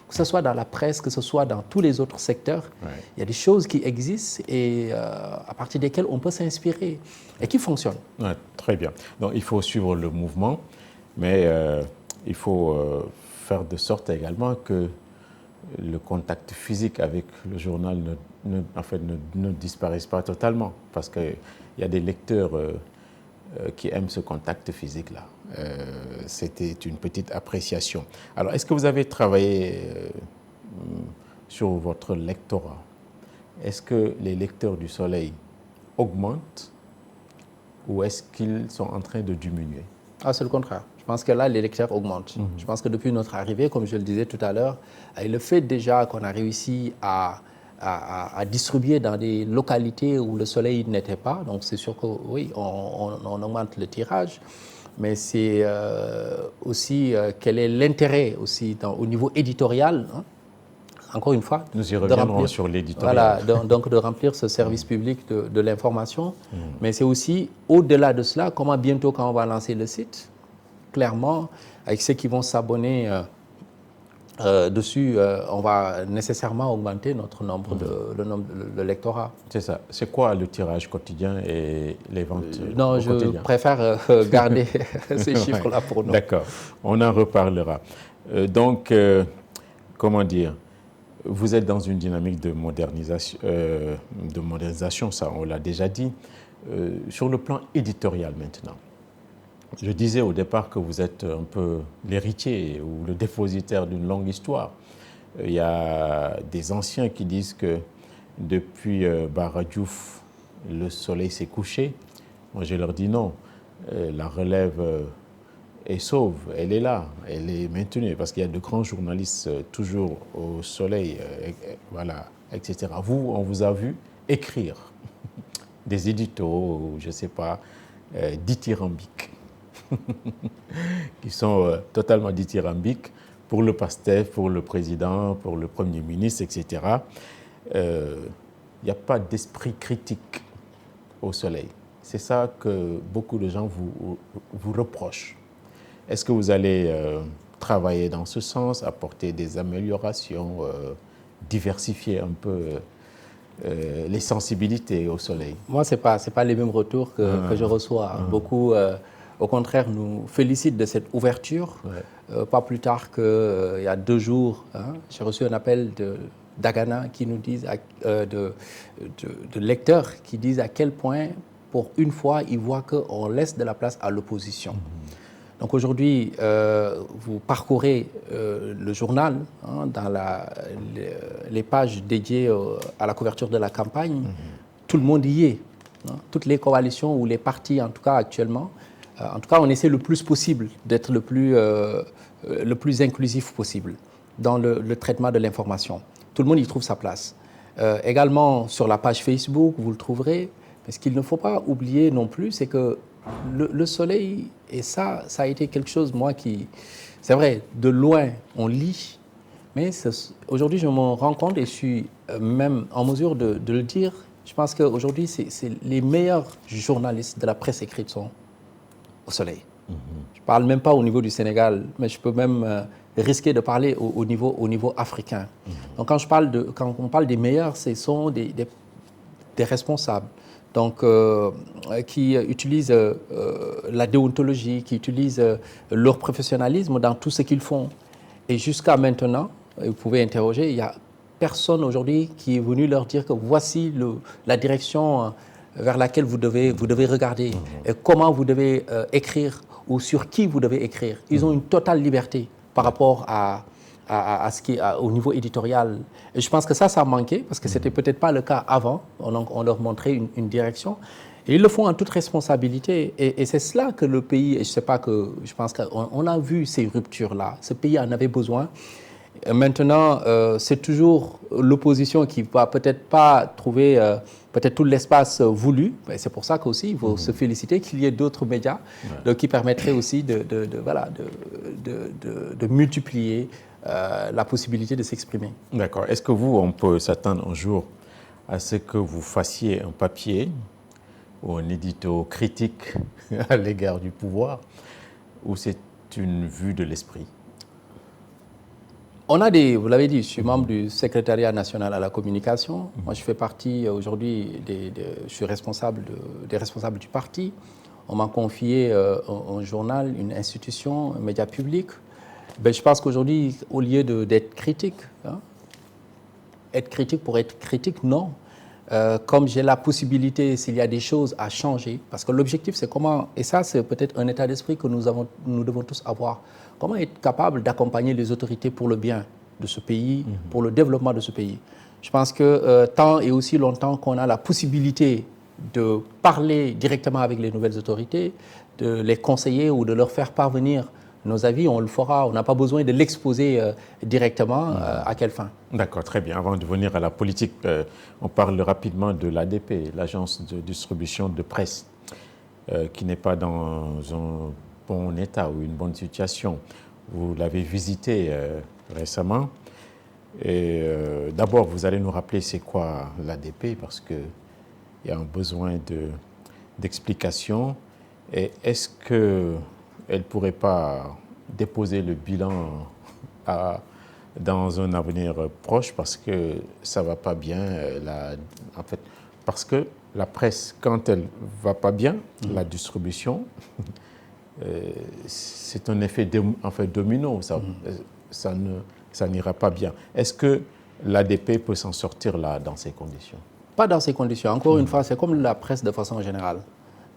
Que ce soit dans la presse, que ce soit dans tous les autres secteurs, il y a des choses qui existent et à partir desquelles on peut s'inspirer et qui fonctionnent. Ouais, très bien. Donc il faut suivre le mouvement, mais il faut faire de sorte également que le contact physique avec le journal ne disparaisse pas totalement, parce qu'il y a des lecteurs qui aiment ce contact physique-là. C'était une petite appréciation. Alors, est-ce que vous avez travaillé sur votre lectorat? Est-ce que les lecteurs du Soleil augmentent ou est-ce qu'ils sont en train de diminuer? C'est le contraire. Je pense que là, les lecteurs augmentent. Je pense que depuis notre arrivée, comme je le disais tout à l'heure, le fait déjà qu'on a réussi à distribuer dans des localités où le soleil n'était pas, donc c'est sûr que oui, on augmente le tirage, mais c'est aussi quel est l'intérêt aussi au niveau éditorial, hein, encore une fois. Nous y reviendrons sur l'éditorial. Voilà, donc de remplir ce service public de l'information, mais c'est aussi au-delà de cela, comment bientôt quand on va lancer le site, clairement, avec ceux qui vont s'abonner dessus, on va nécessairement augmenter notre nombre de lectorat. C'est ça. C'est quoi le tirage quotidien et les ventes Non, au je quotidien? préfère garder ces chiffres-là pour nous. D'accord. On en reparlera. Donc, comment dire, vous êtes dans une dynamique de modernisation, ça on l'a déjà dit. Sur le plan éditorial maintenant, je disais au départ que vous êtes un peu l'héritier ou le dépositaire d'une longue histoire. Il y a des anciens qui disent que depuis Bara Diouf, le soleil s'est couché. Moi, je leur dis non. La relève est sauve, elle est là, elle est maintenue, parce qu'il y a de grands journalistes toujours au soleil, voilà, etc. Vous, on vous a vu écrire des éditos, je ne sais pas, dithyrambiques. qui sont totalement dithyrambiques pour le PASTEF, pour le président, pour le Premier ministre, etc. Il n'y a pas d'esprit critique au soleil. C'est ça que beaucoup de gens vous reprochent. Est-ce que vous allez travailler dans ce sens, apporter des améliorations, diversifier un peu les sensibilités au soleil? Moi, ce n'est pas les mêmes retours que je reçois. Beaucoup, au contraire, nous félicitent de cette ouverture. Ouais. Pas plus tard qu'il y a 2 jours, j'ai reçu un appel d'Agana qui nous disent, de lecteurs qui disent à quel point, pour une fois, ils voient qu'on laisse de la place à l'opposition. Donc aujourd'hui, vous parcourez le journal dans les pages dédiées à la couverture de la campagne. Tout le monde y est. Toutes les coalitions ou les partis, en tout cas actuellement, en tout cas, on essaie le plus possible d'être le plus inclusif possible dans le traitement de l'information. Tout le monde y trouve sa place. Également, sur la page Facebook, vous le trouverez. Mais ce qu'il ne faut pas oublier non plus, c'est que le soleil, et ça a été quelque chose, moi, c'est vrai, de loin, on lit, mais aujourd'hui, je me rends compte et je suis même en mesure de le dire. Je pense qu'aujourd'hui, c'est les meilleurs journalistes de la presse écrite sont au soleil. Je ne parle même pas au niveau du Sénégal, mais je peux même risquer de parler au niveau africain. Donc, quand on parle des meilleurs, ce sont des responsables. Donc, qui utilisent la déontologie, qui utilisent leur professionnalisme dans tout ce qu'ils font. Et jusqu'à maintenant, vous pouvez interroger, il n'y a personne aujourd'hui qui est venu leur dire que voici la direction vers laquelle vous devez regarder, et comment vous devez écrire ou sur qui vous devez écrire. Ils ont une totale liberté par rapport à ce qui est au niveau éditorial. Et je pense que ça a manqué, parce que ce n'était peut-être pas le cas avant. On leur montrait une direction. Et ils le font en toute responsabilité. Et c'est cela que le pays, et je pense qu'on a vu ces ruptures-là. Ce pays en avait besoin. Et maintenant, c'est toujours l'opposition qui ne va peut-être pas trouver peut-être tout l'espace voulu. Mais c'est pour ça qu'aussi, il faut se féliciter qu'il y ait d'autres médias qui permettraient aussi de multiplier la possibilité de s'exprimer. D'accord. Est-ce que on peut s'attendre un jour à ce que vous fassiez un papier ou un édito critique à l'égard du pouvoir, ou c'est une vue de l'esprit? On a vous l'avez dit, je suis membre du secrétariat national à la communication. Moi, je fais partie aujourd'hui, je suis responsable des responsables du parti. On m'a confié un journal, une institution, un média public. Je pense qu'aujourd'hui, au lieu d'être critique, être critique pour être critique, non. Comme j'ai la possibilité, s'il y a des choses à changer, parce que l'objectif, c'est comment, et ça, c'est peut-être un état d'esprit que nous devons tous avoir, comment être capable d'accompagner les autorités pour le bien de ce pays, pour le développement de ce pays. Je pense que tant et aussi longtemps qu'on a la possibilité de parler directement avec les nouvelles autorités, de les conseiller ou de leur faire parvenir nos avis, on le fera. On n'a pas besoin de l'exposer directement. À quelle fin? D'accord, très bien. Avant de venir à la politique, on parle rapidement de l'ADP, l'agence de distribution de presse, qui n'est pas dans un bon état ou une bonne situation. Vous l'avez visité récemment. Et d'abord, vous allez nous rappeler c'est quoi l'ADP, parce qu'il y a un besoin d'explication. Et est-ce qu'elle ne pourrait pas déposer le bilan dans un avenir proche, parce que ça ne va pas bien, en fait, parce que la presse, quand elle ne va pas bien, la distribution, c'est un effet domino, ça n'ira pas bien. Est-ce que l'ADP peut s'en sortir là, dans ces conditions? Pas dans ces conditions. Encore une fois, c'est comme la presse de façon générale.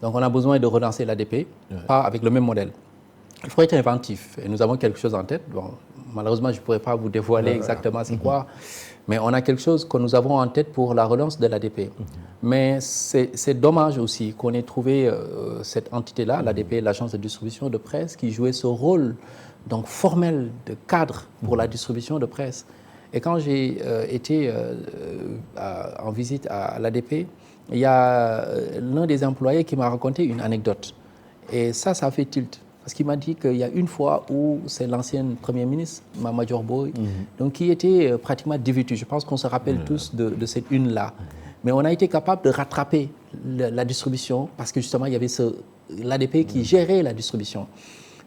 Donc on a besoin de relancer l'ADP, pas avec le même modèle. Il faut être inventif, et nous avons quelque chose en tête. Bon, malheureusement, je ne pourrais pas vous dévoiler exactement c'est quoi, mais on a quelque chose que nous avons en tête pour la relance de l'ADP. Mais c'est dommage aussi qu'on ait trouvé cette entité-là, l'ADP, l'agence de distribution de presse, qui jouait ce rôle donc formel de cadre pour la distribution de presse. Et quand j'ai été en visite à l'ADP, il y a l'un des employés qui m'a raconté une anecdote. Et ça fait tilt. Parce qu'il m'a dit qu'il y a une fois où c'est l'ancien Premier ministre, Mama Diorbo, donc qui était pratiquement dévêtu. Je pense qu'on se rappelle tous de cette une-là. Mais on a été capable de rattraper la distribution parce que justement, il y avait l'ADP qui gérait la distribution.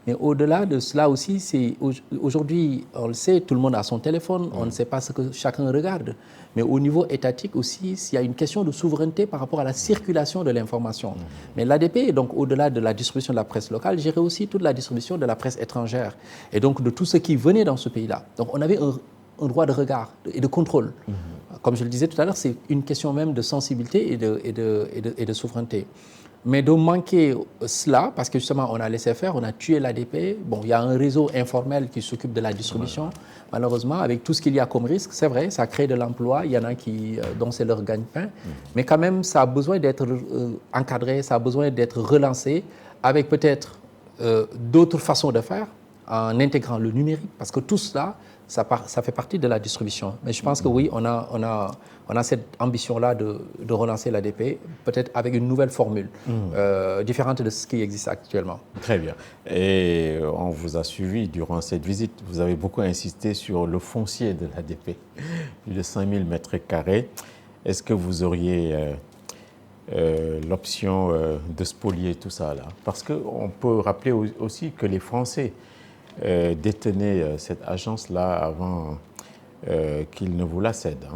Mais au-delà de cela aussi, aujourd'hui, on le sait, tout le monde a son téléphone, on ne sait pas ce que chacun regarde. Mais au niveau étatique aussi, il y a une question de souveraineté par rapport à la circulation de l'information. Mais l'ADP, donc au-delà de la distribution de la presse locale, gérait aussi toute la distribution de la presse étrangère et donc de tout ce qui venait dans ce pays-là. Donc on avait un droit de regard et de contrôle. Comme je le disais tout à l'heure, c'est une question même de sensibilité et de souveraineté. Mais de manquer cela, parce que justement on a laissé faire, on a tué l'ADP. Bon, il y a un réseau informel qui s'occupe de la distribution. Malheureusement, avec tout ce qu'il y a comme risque, c'est vrai, ça crée de l'emploi. Il y en a dont c'est leur gagne-pain. Mais quand même, ça a besoin d'être encadré, ça a besoin d'être relancé avec peut-être d'autres façons de faire en intégrant le numérique. Parce que tout cela, ça fait partie de la distribution. Mais je pense que oui, on a cette ambition-là de relancer l'ADP, peut-être avec une nouvelle formule, différente de ce qui existe actuellement. Très bien. Et on vous a suivi durant cette visite. Vous avez beaucoup insisté sur le foncier de l'ADP, plus de 5 000 mètres carrés. Est-ce que vous auriez l'option de spolier tout ça là? Parce qu'on peut rappeler aussi que les Français détenaient cette agence-là avant qu'ils ne vous la cèdent.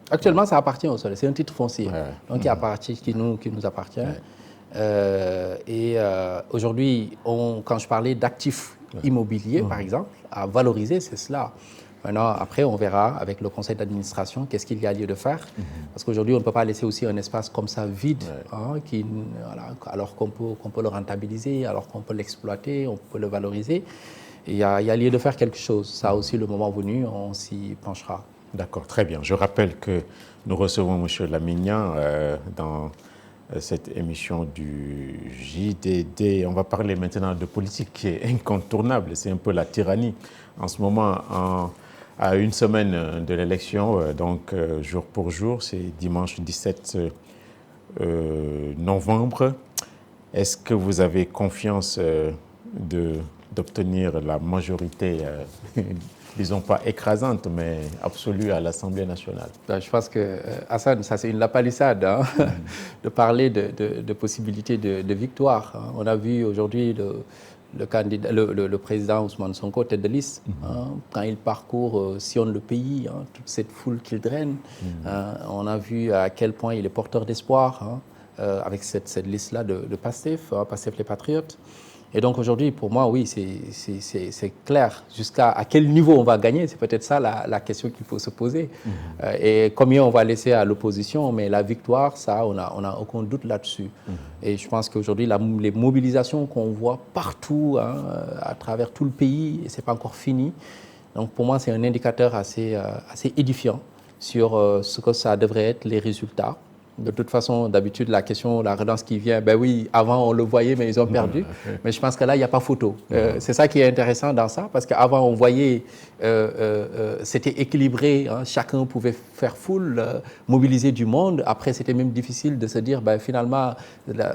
Actuellement, ça appartient au Soleil. C'est un titre foncier, donc qui nous appartient. Aujourd'hui, quand je parlais d'actifs immobiliers, par exemple, à valoriser, c'est cela. Maintenant, après, on verra avec le conseil d'administration qu'est-ce qu'il y a lieu de faire. Parce qu'aujourd'hui, on ne peut pas laisser aussi un espace comme ça vide, alors qu'on peut le rentabiliser, alors qu'on peut l'exploiter, on peut le valoriser. Il y a lieu de faire quelque chose. Ça aussi, le moment venu, on s'y penchera. D'accord, très bien. Je rappelle que nous recevons M. Lamignan dans cette émission du JDD. On va parler maintenant de politique qui est incontournable. C'est un peu la tyrannie. En ce moment, à une semaine de l'élection, donc jour pour jour, c'est dimanche 17 novembre. Est-ce que vous avez confiance d'obtenir la majorité, disons pas écrasante, mais absolue à l'Assemblée nationale? Je pense que, Hassan, ça c'est une lapalissade, de parler de possibilités de victoire. On a vu aujourd'hui le président Ousmane Sonko, tête de liste, quand il parcourt, sillonne le pays, toute cette foule qu'il draine. On a vu à quel point il est porteur d'espoir avec cette liste-là de PASTEF, PASTEF les Patriotes. Et donc aujourd'hui, pour moi, oui, c'est clair. À quel niveau on va gagner, c'est peut-être ça la question qu'il faut se poser. Et combien on va laisser à l'opposition, mais la victoire, ça, on n'a aucun doute là-dessus. Et je pense qu'aujourd'hui, les mobilisations qu'on voit partout, à travers tout le pays, et ce n'est pas encore fini. Donc pour moi, c'est un indicateur assez édifiant sur ce que ça devrait être, les résultats. De toute façon, d'habitude, la relance qui vient, ben oui, avant on le voyait, mais ils ont perdu. Mais je pense que là, il n'y a pas photo. C'est ça qui est intéressant dans ça, parce qu'avant, on voyait, c'était équilibré, chacun pouvait faire foule, mobiliser du monde. Après, c'était même difficile de se dire, ben, finalement,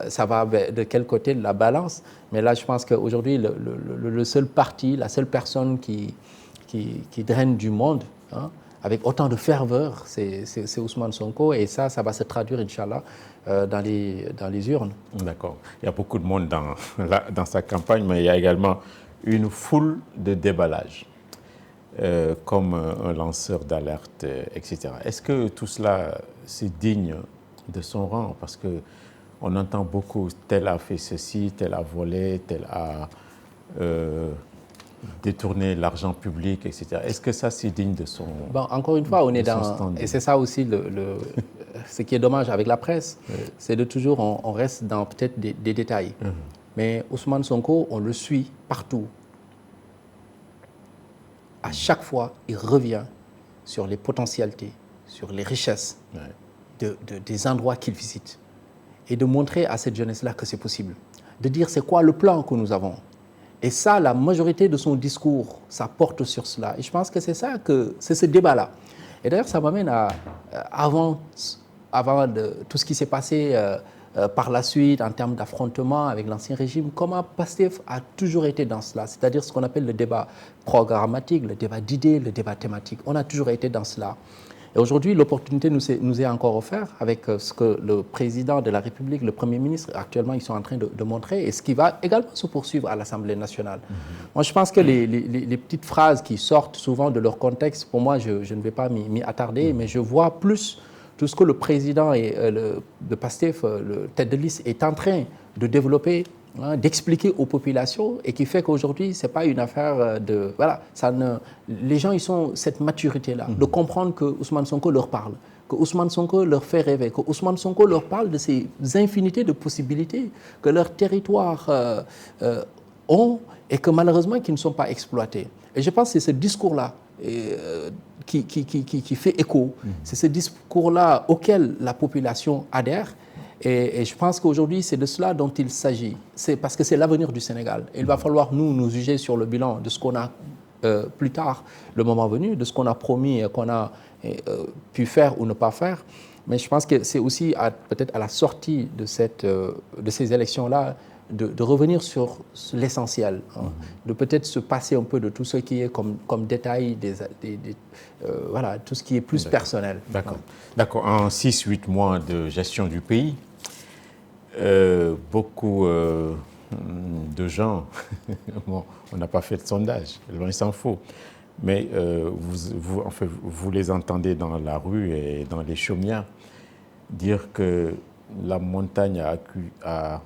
ça va de quel côté de la balance. Mais là, je pense qu'aujourd'hui, le seul parti, la seule personne qui draine du monde, avec autant de ferveur, c'est Ousmane Sonko, et ça va se traduire, Inch'Allah, dans les urnes. D'accord. Il y a beaucoup de monde dans sa campagne, mais il y a également une foule de déballage, comme un lanceur d'alerte, etc. Est-ce que tout cela, c'est digne de son rang? Parce qu'on entend beaucoup, tel a fait ceci, tel a volé, tel a détourner l'argent public, etc. Est-ce que ça, c'est digne de son... Bon, encore une fois, on est dans... Et c'est ça aussi, ce qui est dommage avec la presse, c'est de toujours, on reste dans peut-être des détails. Mais Ousmane Sonko, on le suit partout. À chaque fois, il revient sur les potentialités, sur les richesses des endroits qu'il visite. Et de montrer à cette jeunesse-là que c'est possible. De dire c'est quoi le plan que nous avons. Et ça, la majorité de son discours, ça porte sur cela. Et je pense que c'est ce débat-là. Et d'ailleurs, ça m'amène avant de tout ce qui s'est passé par la suite en termes d'affrontement avec l'ancien régime, comment PASTEF a toujours été dans cela, c'est-à-dire ce qu'on appelle le débat programmatique, le débat d'idées, le débat thématique. On a toujours été dans cela. Et aujourd'hui, l'opportunité nous est encore offerte avec ce que le président de la République, le Premier ministre, actuellement, ils sont en train de montrer et ce qui va également se poursuivre à l'Assemblée nationale. Moi, je pense que les petites phrases qui sortent souvent de leur contexte, pour moi, je ne vais pas m'y attarder, mais je vois plus tout ce que le président de PASTEF, le tête de liste, est en train de développer, d'expliquer aux populations et qui fait qu'aujourd'hui, ce n'est pas une affaire de... Voilà, les gens, ils ont cette maturité-là, de comprendre que Ousmane Sonko leur parle, que Ousmane Sonko leur fait rêver, que Ousmane Sonko leur parle de ces infinités de possibilités que leurs territoires ont et que malheureusement, qui ne sont pas exploités. Et je pense que c'est ce discours-là qui fait écho. C'est ce discours-là auquel la population adhère. Et je pense qu'aujourd'hui, c'est de cela dont il s'agit. C'est parce que c'est l'avenir du Sénégal. Il va falloir nous juger sur le bilan de ce qu'on a plus tard, le moment venu, de ce qu'on a promis, qu'on a pu faire ou ne pas faire. Mais je pense que c'est aussi peut-être à la sortie de ces élections-là de revenir sur l'essentiel, de peut-être se passer un peu de tout ce qui est comme détail, voilà, tout ce qui est plus personnel. D'accord. D'accord. En 6-8 mois de gestion du pays, beaucoup de gens, bon, on n'a pas fait de sondage, loin s'en faut, mais vous les entendez dans la rue et dans les chaumières dire que la montagne a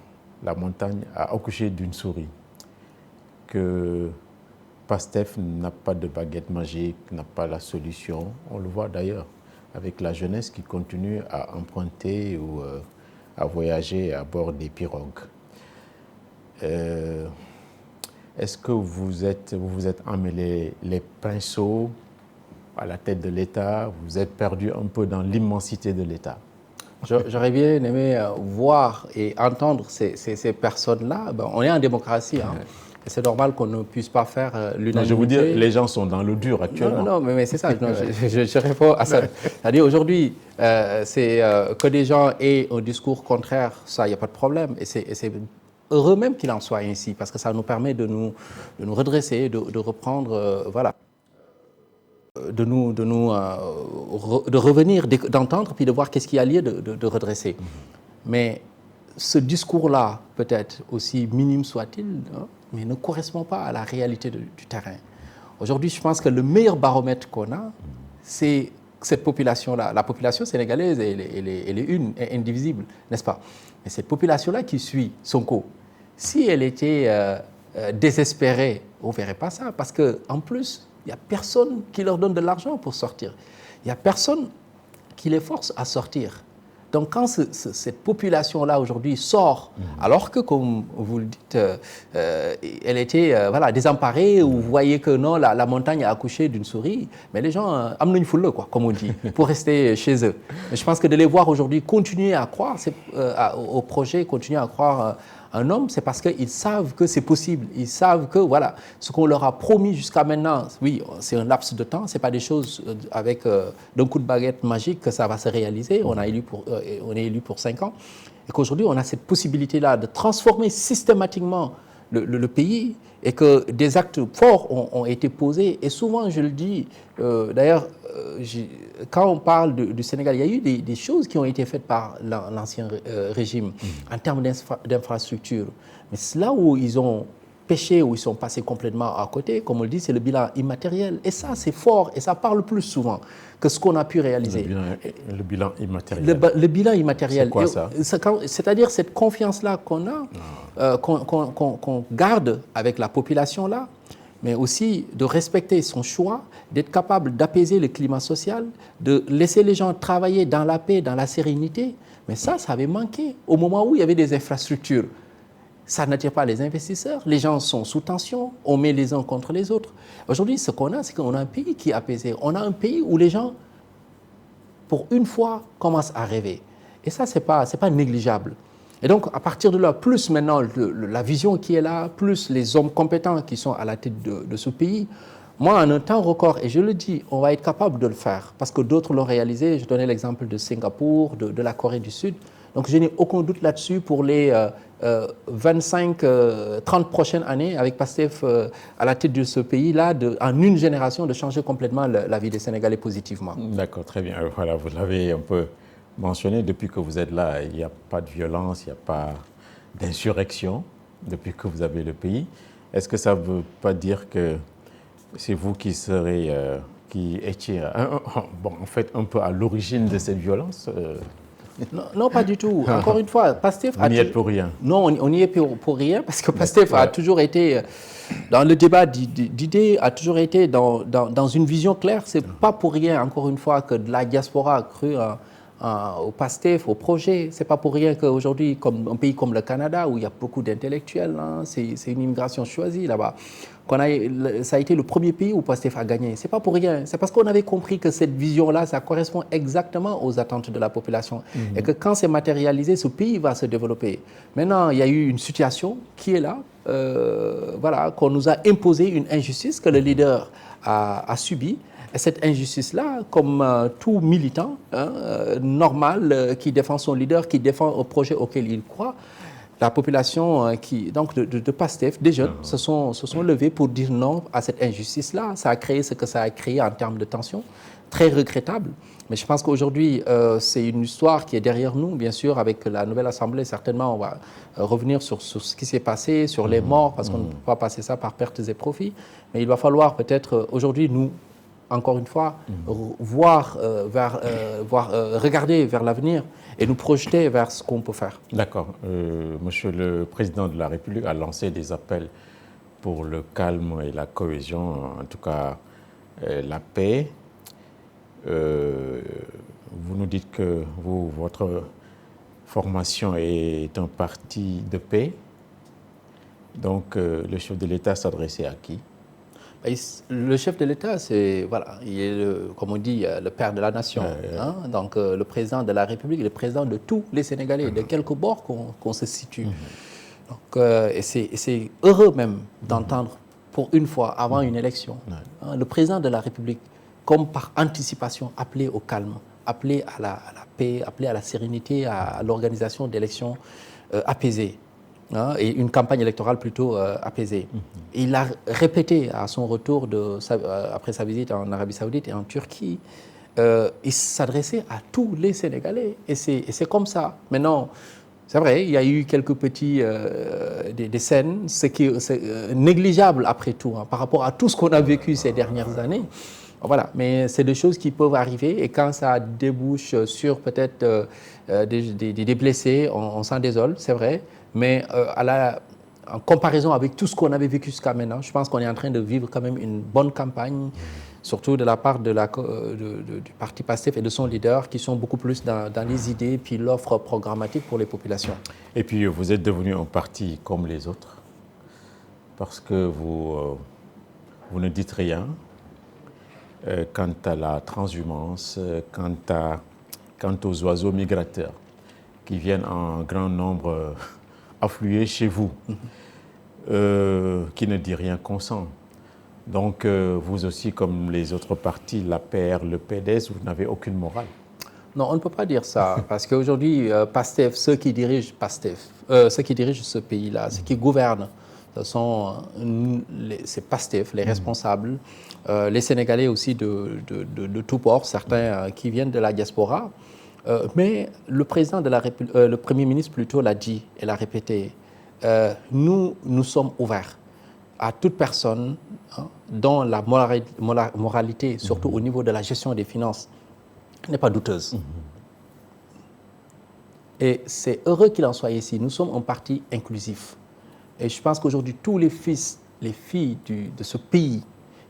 accouché d'une souris, que PASTEF n'a pas de baguette magique, n'a pas la solution. On le voit d'ailleurs avec la jeunesse qui continue à emprunter ou à voyager à bord des pirogues. Est-ce que vous vous êtes emmêlé les pinceaux à la tête de l'État? Vous êtes perdu un peu dans l'immensité de l'État? J'aurais bien aimé voir et entendre ces personnes-là. Ben, on est en démocratie, hein. C'est normal qu'on ne puisse pas faire l'unanimité. Je veux dire, les gens sont dans le dur actuellement. Non, mais c'est ça, je réponds à ça. C'est-à-dire aujourd'hui, c'est que des gens aient un discours contraire, ça, il n'y a pas de problème. Et c'est heureux même qu'il en soit ainsi, parce que ça nous permet de nous redresser, de reprendre, voilà. De revenir, d'entendre, puis de voir qu'est-ce qu'il y a lieu de redresser. Mais ce discours-là, peut-être aussi minime soit-il, hein, mais ne correspond pas à la réalité du terrain. Aujourd'hui, je pense que le meilleur baromètre qu'on a, c'est cette population-là. La population sénégalaise, elle est indivisible, n'est-ce pas? Mais cette population-là qui suit Sonko, si elle était désespérée, on ne verrait pas ça, parce qu'en plus, il n'y a personne qui leur donne de l'argent pour sortir. Il n'y a personne qui les force à sortir. Donc quand cette population-là aujourd'hui sort, alors que, comme vous le dites, elle était voilà, désemparée, ou vous voyez que non, la montagne a accouché d'une souris, mais les gens amenent une foule, quoi, comme on dit, pour rester chez eux. Mais je pense que de les voir aujourd'hui continuer à croire au projet, continuer à croire un homme, c'est parce qu'ils savent que c'est possible. Ils savent que voilà, ce qu'on leur a promis jusqu'à maintenant, oui, c'est un laps de temps, ce n'est pas des choses avec d'un coup de baguette magique que ça va se réaliser. On est élu pour 5 ans. Et qu'aujourd'hui, on a cette possibilité-là de transformer systématiquement le pays, et que des actes forts ont été posés. Et souvent, je le dis, d'ailleurs, quand on parle du Sénégal, il y a eu des choses qui ont été faites par l'ancien régime en termes d'infrastructures. Mais c'est là où ils ont péché, où ils sont passés complètement à côté, comme on le dit, c'est le bilan immatériel. Et ça, c'est fort, et ça parle plus souvent que ce qu'on a pu réaliser. Le bilan immatériel. Le bilan immatériel. C'est quoi ça? C'est-à-dire cette confiance-là qu'on a, qu'on garde avec la population-là, mais aussi de respecter son choix, d'être capable d'apaiser le climat social, de laisser les gens travailler dans la paix, dans la sérénité. Mais ça avait manqué au moment où il y avait des infrastructures. Ça n'attire pas les investisseurs, les gens sont sous tension, on met les uns contre les autres. Aujourd'hui, ce qu'on a, c'est qu'on a un pays qui est apaisé. On a un pays où les gens, pour une fois, commencent à rêver. Et ça, c'est pas négligeable. Et donc, à partir de là, plus maintenant la vision qui est là, plus les hommes compétents qui sont à la tête de ce pays, moi, en un temps record, et je le dis, on va être capable de le faire, parce que d'autres l'ont réalisé. Je donnais l'exemple de Singapour, de la Corée du Sud. Donc, je n'ai aucun doute là-dessus pour les 25, 30 prochaines années avec PASTEF à la tête de ce pays-là, en une génération, de changer complètement la vie des Sénégalais positivement. D'accord, très bien. Voilà, vous l'avez un peu mentionné, depuis que vous êtes là, il n'y a pas de violence, il n'y a pas d'insurrection depuis que vous avez le pays. Est-ce que ça ne veut pas dire que c'est vous qui serez, qui étiez, bon, en fait, un peu à l'origine de cette violence Non, non, pas du tout. Encore une fois, PASTEF... Vous n'y êtes pour rien. Non, on n'y est pour rien, parce que PASTEF a toujours été, dans le débat d'idées, a toujours été dans une vision claire. Ce n'est pas pour rien, encore une fois, que de la diaspora a cru au PASTEF, au projet. Ce n'est pas pour rien qu'aujourd'hui, comme un pays comme le Canada, où il y a beaucoup d'intellectuels, hein, c'est une immigration choisie là-bas, ça a été le premier pays où PASTEF a gagné. Ce n'est pas pour rien. C'est parce qu'on avait compris que cette vision-là, ça correspond exactement aux attentes de la population. Et que quand c'est matérialisé, ce pays va se développer. Maintenant, il y a eu une situation qui est là, voilà, qu'on nous a imposé une injustice que le leader a subie. Et cette injustice-là, comme tout militant normal qui défend son leader, qui défend un projet auquel il croit, la population donc de PASTEF, des jeunes, se sont levés pour dire non à cette injustice-là. Ça a créé ce que ça a créé en termes de tension, très regrettable. Mais je pense qu'aujourd'hui, c'est une histoire qui est derrière nous. Bien sûr, avec la nouvelle Assemblée, certainement, on va revenir sur ce qui s'est passé, sur les morts, parce qu'on ne peut pas passer ça par pertes et profits. Mais il va falloir peut-être, aujourd'hui, nous, encore une fois, regarder vers l'avenir et nous projeter vers ce qu'on peut faire. D'accord. Monsieur le Président de la République a lancé des appels pour le calme et la cohésion, en tout cas la paix. Vous nous dites que votre formation est un parti de paix. Donc le chef de l'État s'adressait à qui ? Le chef de l'État, c'est, voilà, il est, comme on dit, le père de la nation. Hein? Donc, le président de la République, le président de tous les Sénégalais, de quelque bord qu'on se situe. Donc, et c'est heureux même d'entendre, pour une fois, avant une élection, hein, le président de la République, comme par anticipation, appeler au calme, appeler à la paix, appeler à la sérénité, à l'organisation d'élections apaisées. Hein, et une campagne électorale plutôt apaisée. Il a répété à son retour après sa visite en Arabie Saoudite et en Turquie, il s'adressait à tous les Sénégalais. Et c'est comme ça. Maintenant, c'est vrai, il y a eu quelques petits des scènes, c'est négligeable après tout, hein, par rapport à tout ce qu'on a vécu ces dernières années. Voilà, mais c'est des choses qui peuvent arriver et quand ça débouche sur peut-être des blessés, on s'en désole, c'est vrai. Mais en comparaison avec tout ce qu'on avait vécu jusqu'à maintenant, je pense qu'on est en train de vivre quand même une bonne campagne, surtout de la part du parti PASTEF et de son leader, qui sont beaucoup plus dans les idées puis l'offre programmatique pour les populations. Et puis vous êtes devenu un parti comme les autres, parce que vous ne dites rien quant à la transhumance, quant aux oiseaux migrateurs qui viennent en grand nombre affluer chez vous, qui ne dit rien consent. Donc, vous aussi, comme les autres partis, l'APR, le PDS, vous n'avez aucune morale. Non, on ne peut pas dire ça, parce qu'aujourd'hui, PASTEF, ceux qui dirigent PASTEF, ceux qui dirigent ce pays-là, ceux qui gouvernent, c'est PASTEF, les responsables, les Sénégalais aussi de tous bords, certains qui viennent de la diaspora. Mais le président de la République, le Premier ministre plutôt l'a dit et l'a répété, nous sommes ouverts à toute personne dont la moralité, surtout au niveau de la gestion des finances, n'est pas douteuse. Et c'est heureux qu'il en soit ici. Nous sommes un parti inclusif. Et je pense qu'aujourd'hui, tous les fils, les filles de ce pays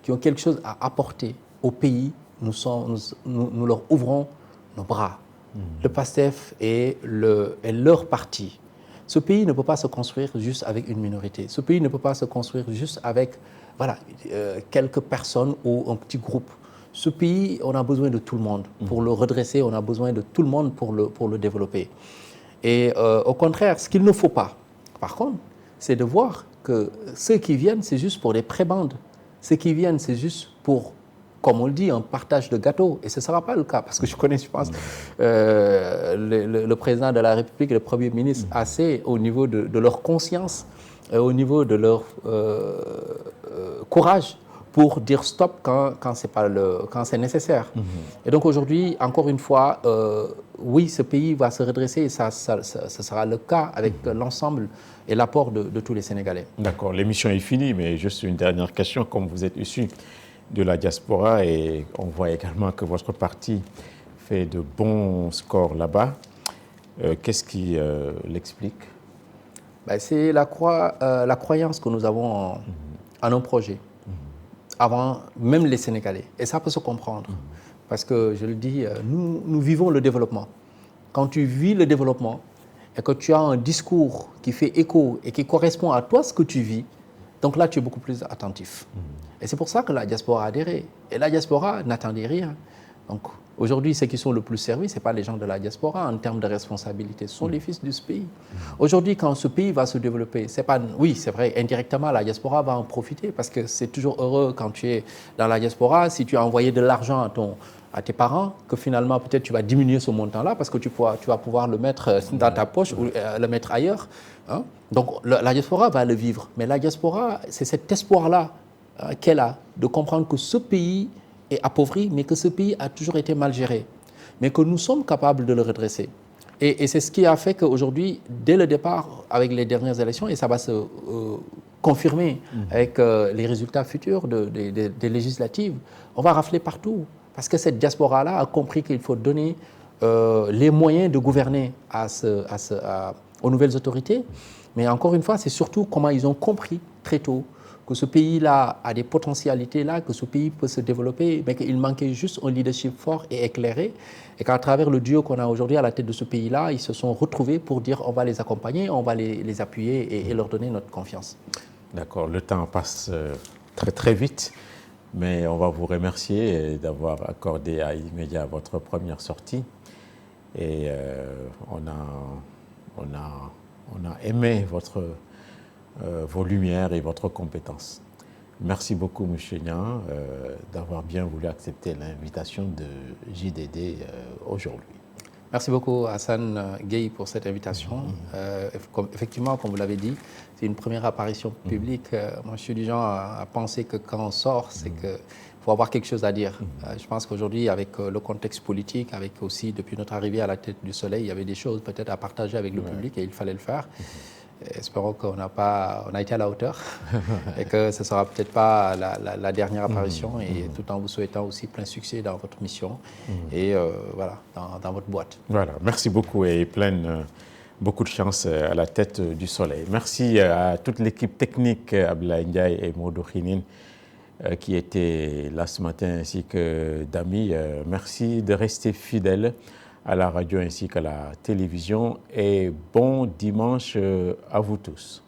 qui ont quelque chose à apporter au pays, nous leur ouvrons nos bras. Le PASTEF est leur parti. Ce pays ne peut pas se construire juste avec une minorité. Ce pays ne peut pas se construire juste avec quelques personnes ou un petit groupe. Ce pays, on a besoin de tout le monde. Pour le redresser, on a besoin de tout le monde pour le développer. Et au contraire, ce qu'il ne faut pas, par contre, c'est de voir que ceux qui viennent, c'est juste pour des prébendes. Ceux qui viennent, c'est juste pour comme on le dit, un partage de gâteau. Et ce ne sera pas le cas, parce que je connais, je pense, le président de la République et le Premier ministre assez au niveau de leur conscience, au niveau de leur courage pour dire stop quand c'est nécessaire. Et donc aujourd'hui, encore une fois, oui, ce pays va se redresser et ça sera le cas avec l'ensemble et l'apport de tous les Sénégalais. D'accord, l'émission est finie, mais juste une dernière question. Comme vous êtes issu de la diaspora et on voit également que votre parti fait de bons scores là-bas, qu'est-ce qui l'explique? C'est la croyance que nous avons en nos projets, avant même les Sénégalais. Et ça peut se comprendre, parce que, je le dis, nous vivons le développement. Quand tu vis le développement et que tu as un discours qui fait écho et qui correspond à toi ce que tu vis, donc là, tu es beaucoup plus attentif. Et c'est pour ça que la diaspora a adhéré. Et la diaspora n'attendait rien. Donc aujourd'hui, ceux qui sont le plus servis, ce n'est pas les gens de la diaspora en termes de responsabilité, ce sont les fils de ce pays. Aujourd'hui, quand ce pays va se développer, c'est pas, oui, c'est vrai, indirectement, la diaspora va en profiter parce que c'est toujours heureux quand tu es dans la diaspora, si tu as envoyé de l'argent à tes parents, que finalement, peut-être tu vas diminuer ce montant-là parce que tu vas pouvoir le mettre dans ta poche ou le mettre ailleurs. Hein? Donc la diaspora va le vivre. Mais la diaspora, c'est cet espoir-là qu'elle a de comprendre que ce pays est appauvri, mais que ce pays a toujours été mal géré, mais que nous sommes capables de le redresser. Et c'est ce qui a fait qu'aujourd'hui, dès le départ, avec les dernières élections, et ça va se confirmer avec les résultats futurs des législatives, on va rafler partout. Parce que cette diaspora-là a compris qu'il faut donner les moyens de gouverner aux nouvelles autorités. Mais encore une fois, c'est surtout comment ils ont compris très tôt que ce pays-là a des potentialités là, que ce pays peut se développer, mais qu'il manquait juste un leadership fort et éclairé, et qu'à travers le duo qu'on a aujourd'hui à la tête de ce pays-là, ils se sont retrouvés pour dire on va les accompagner, on va les appuyer et leur donner notre confiance. D'accord, le temps passe très très vite, mais on va vous remercier d'avoir accordé à Immédiat votre première sortie, et on a aimé vos lumières et votre compétence. Merci beaucoup, M. Niang, d'avoir bien voulu accepter l'invitation de JDD aujourd'hui. Merci beaucoup, Hassan Gueye, pour cette invitation. Effectivement, comme vous l'avez dit, c'est une première apparition publique. Moi, je suis du genre à penser que quand on sort, c'est qu'il faut avoir quelque chose à dire. Je pense qu'aujourd'hui, avec le contexte politique, avec aussi, depuis notre arrivée à la tête du Soleil, il y avait des choses peut-être à partager avec le public et il fallait le faire. Espérons qu'on a été à la hauteur et que ce ne sera peut-être pas la dernière apparition, et tout en vous souhaitant aussi plein succès dans votre mission et voilà, dans votre boîte. Voilà, merci beaucoup et beaucoup de chance à la tête du Soleil. Merci à toute l'équipe technique, Abdoulaye Ndiaye et Modou Khinin, qui étaient là ce matin, ainsi que Dami. Merci de rester fidèles à la radio ainsi qu'à la télévision, et bon dimanche à vous tous.